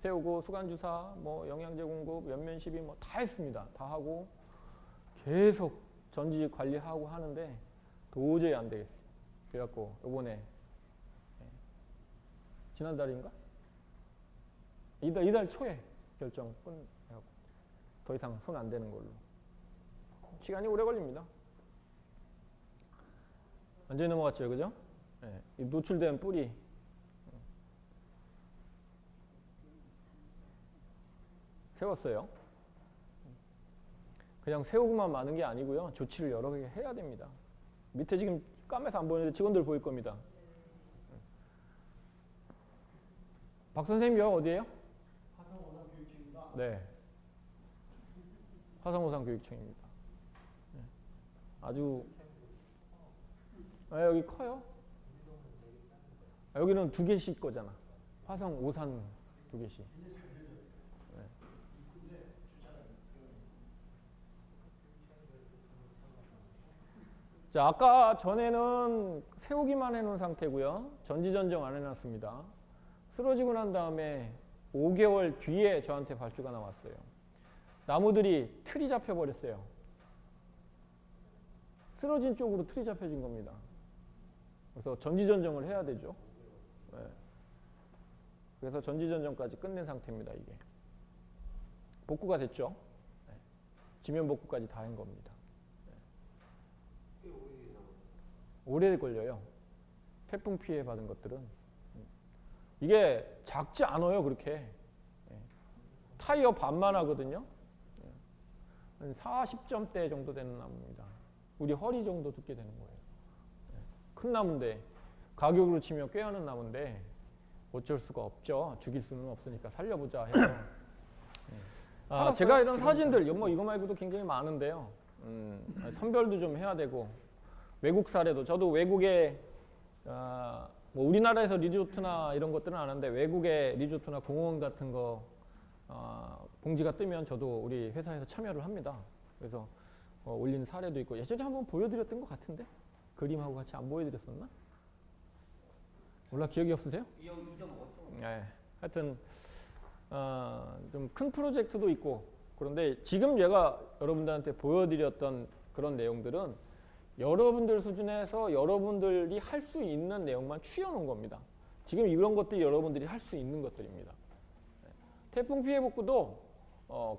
세우고 수간주사, 뭐 영양제 공급, 연면 시비 뭐 다 했습니다. 다 하고 계속 전지 관리하고 하는데 도저히 안 되겠어요. 그래갖고 요번에 지난달인가? 이달 초에 결정 끝내갖고 더 이상 손 안 대는 걸로. 시간이 오래 걸립니다. 완전히 넘어갔죠, 그죠? 네, 이 노출된 뿌리. 세웠어요. 그냥 세우고만 마는 게 아니고요. 조치를 여러 개 해야 됩니다. 밑에 지금 까매서 안 보이는데 직원들 보일 겁니다. 박 선생님 여기 어디예요? 화성오산교육청입니다. 네. 화성오산교육청입니다. 네. 아주 여기 커요. 여기는 2개씩 거잖아. 화성, 오산 2개씩. 네. 자, 아까 전에는 세우기만 해놓은 상태고요. 전지전정 안 해놨습니다. 쓰러지고 난 다음에 5개월 뒤에 저한테 발주가 나왔어요. 나무들이 틀이 잡혀버렸어요. 쓰러진 쪽으로 틀이 잡혀진 겁니다. 그래서 전지전정을 해야 되죠. 네. 그래서 전지전정까지 끝낸 상태입니다. 이게 복구가 됐죠. 네. 지면 복구까지 다 한 겁니다. 네. 오래 걸려요. 태풍 피해 받은 것들은 이게 작지 않아요. 그렇게 네. 타이어 반만 하거든요. 네. 한 40점대 정도 되는 나무입니다. 우리 허리 정도 두께 되는 거예요. 네. 큰 나무인데 가격으로 치면 꽤 하는 나무인데 어쩔 수가 없죠. 죽일 수는 없으니까 살려보자 해서. 네. 제가 이런 사진들 뭐 이거 말고도 굉장히 많은데요. 선별도 좀 해야 되고 외국 사례도 저도 외국에 뭐 우리나라에서 리조트나 이런 것들은 안 하는데 외국의 리조트나 공원 같은 거 공지가 뜨면 저도 우리 회사에서 참여를 합니다. 그래서 올린 사례도 있고 예전에 한번 보여드렸던 것 같은데 그림하고 같이 안 보여드렸었나? 몰라 기억이 없으세요? 네, 하여튼 좀 큰 프로젝트도 있고 그런데 지금 제가 여러분들한테 보여드렸던 그런 내용들은 여러분들 수준에서 여러분들이 할 수 있는 내용만 추려놓은 겁니다. 지금 이런 것들이 여러분들이 할 수 있는 것들입니다. 태풍 피해 복구도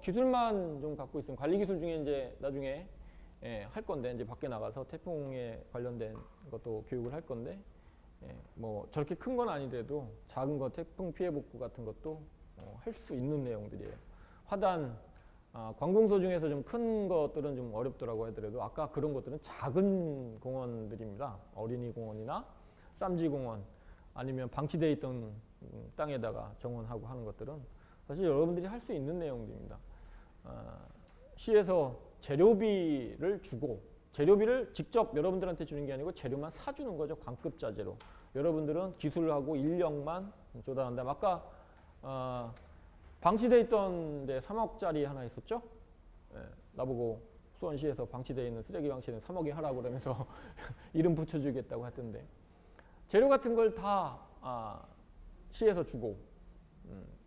기술만 좀 갖고 있으면 관리 기술 중에 이제 나중에 할 건데 이제 밖에 나가서 태풍에 관련된 것도 교육을 할 건데 뭐 저렇게 큰 건 아니더라도 작은 거 태풍 피해 복구 같은 것도 할 수 있는 내용들이에요. 화단 관공서 중에서 좀 큰 것들은 좀 어렵더라고 하더라도 아까 그런 것들은 작은 공원들입니다. 어린이 공원이나 쌈지 공원 아니면 방치되어 있던 땅에다가 정원하고 하는 것들은 사실 여러분들이 할 수 있는 내용들입니다. 시에서 재료비를 주고 재료비를 직접 여러분들한테 주는 게 아니고 재료만 사주는 거죠. 광급자재로. 여러분들은 기술하고 인력만 조달한다. 아까 방치되어 있던 데 3억짜리 하나 있었죠? 나보고 수원시에서 방치되어 있는 쓰레기 방치는 3억이 하라고 그러면서 이름 붙여주겠다고 했던데 재료 같은 걸 다 시에서 주고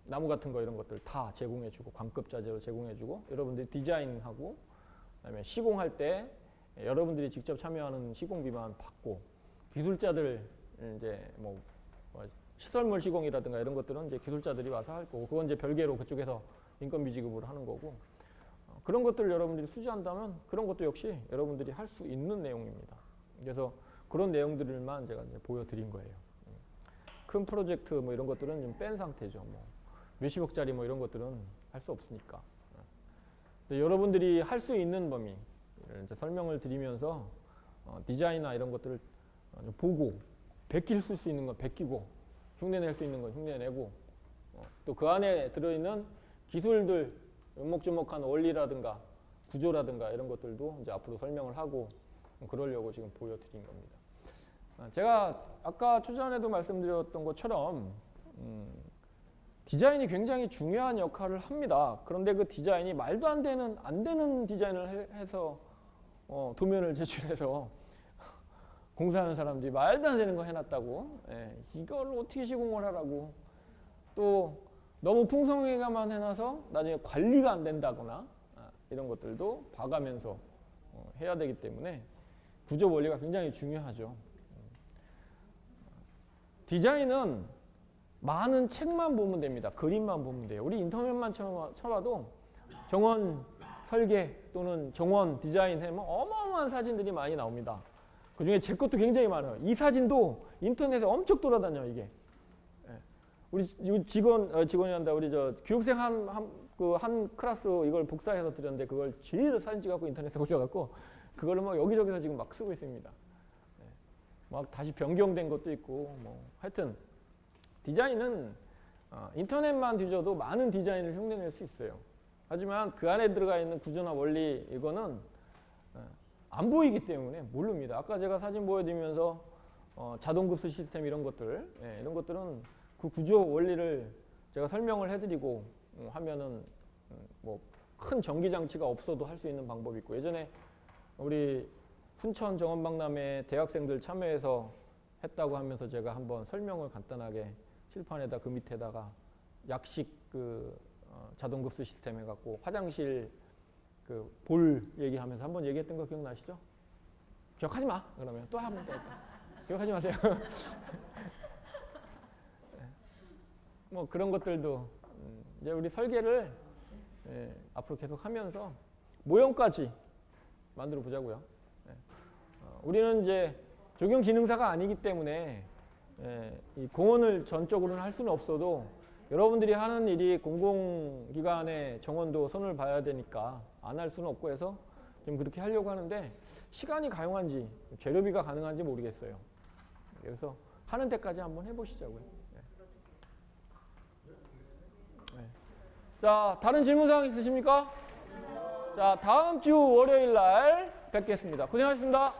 나무 같은 거 이런 것들 다 제공해주고 광급자재로 제공해주고 여러분들이 디자인하고 그다음에 시공할 때 여러분들이 직접 참여하는 시공비만 받고 기술자들 이제 뭐 시설물 시공이라든가 이런 것들은 이제 기술자들이 와서 할 거고 그건 이제 별개로 그쪽에서 인건비 지급을 하는 거고 그런 것들을 여러분들이 수주한다면 그런 것도 역시 여러분들이 할 수 있는 내용입니다. 그래서 그런 내용들만 제가 이제 보여드린 거예요. 큰 프로젝트 뭐 이런 것들은 좀 뺀 상태죠. 뭐 몇십억짜리 뭐 이런 것들은 할 수 없으니까. 여러분들이 할 수 있는 범위 이제 설명을 드리면서 디자인이나 이런 것들을 좀 보고 베낄 수 있는 건 베끼고 흉내낼 수 있는 건 흉내내고 또 그 안에 들어있는 기술들 조목조목한 원리라든가 구조라든가 이런 것들도 이제 앞으로 설명을 하고 그러려고 지금 보여드린 겁니다. 제가 아까 초전에도 말씀드렸던 것처럼 디자인이 굉장히 중요한 역할을 합니다. 그런데 그 디자인이 말도 안 되는 디자인을 해서 도면을 제출해서 공사하는 사람들이 말도 안 되는 거 해놨다고 이걸 어떻게 시공을 하라고 또 너무 풍성하게만 해놔서 나중에 관리가 안 된다거나 이런 것들도 봐가면서 해야 되기 때문에 구조 원리가 굉장히 중요하죠. 디자인은 많은 책만 보면 됩니다. 그림만 보면 돼요. 우리 인터넷만 쳐봐도 정원 설계 또는 정원 디자인 하면 어마어마한 사진들이 많이 나옵니다. 그 중에 제 것도 굉장히 많아요. 이 사진도 인터넷에 엄청 돌아다녀요, 이게. 우리 직원이란다. 우리 저 교육생 한 클래스 이걸 복사해서 드렸는데 그걸 제일 사진 찍어갖고 인터넷에 올려갖고 그걸로 막 여기저기서 지금 막 쓰고 있습니다. 막 다시 변경된 것도 있고 뭐 하여튼 디자인은 인터넷만 뒤져도 많은 디자인을 흉내낼 수 있어요. 하지만 그 안에 들어가 있는 구조나 원리 이거는 안 보이기 때문에 모릅니다. 아까 제가 사진 보여드리면서 자동급수 시스템 이런 것들 이런 것들은 그 구조 원리를 제가 설명을 해드리고 하면은 뭐 큰 전기 장치가 없어도 할 수 있는 방법이 있고 예전에 우리 순천 정원박람회 대학생들 참여해서 했다고 하면서 제가 한번 설명을 간단하게 칠판에다 그 밑에다가 약식 그 자동급수 시스템 해갖고 화장실 그 볼 얘기하면서 한번 얘기했던 거 기억나시죠? 기억하지 마. 그러면 또 한 번 더 할까? 기억하지 마세요. 뭐 그런 것들도 이제 우리 설계를 앞으로 계속 하면서 모형까지 만들어 보자고요. 우리는 이제 적용 기능사가 아니기 때문에 이 공원을 전적으로는 할 수는 없어도 여러분들이 하는 일이 공공기관의 정원도 손을 봐야 되니까 안 할 수는 없고 해서 좀 그렇게 하려고 하는데 시간이 가용한지 재료비가 가능한지 모르겠어요. 그래서 하는 데까지 한번 해보시자고요. 자, 다른 질문사항 있으십니까? 자, 다음 주 월요일 날 뵙겠습니다. 고생하셨습니다.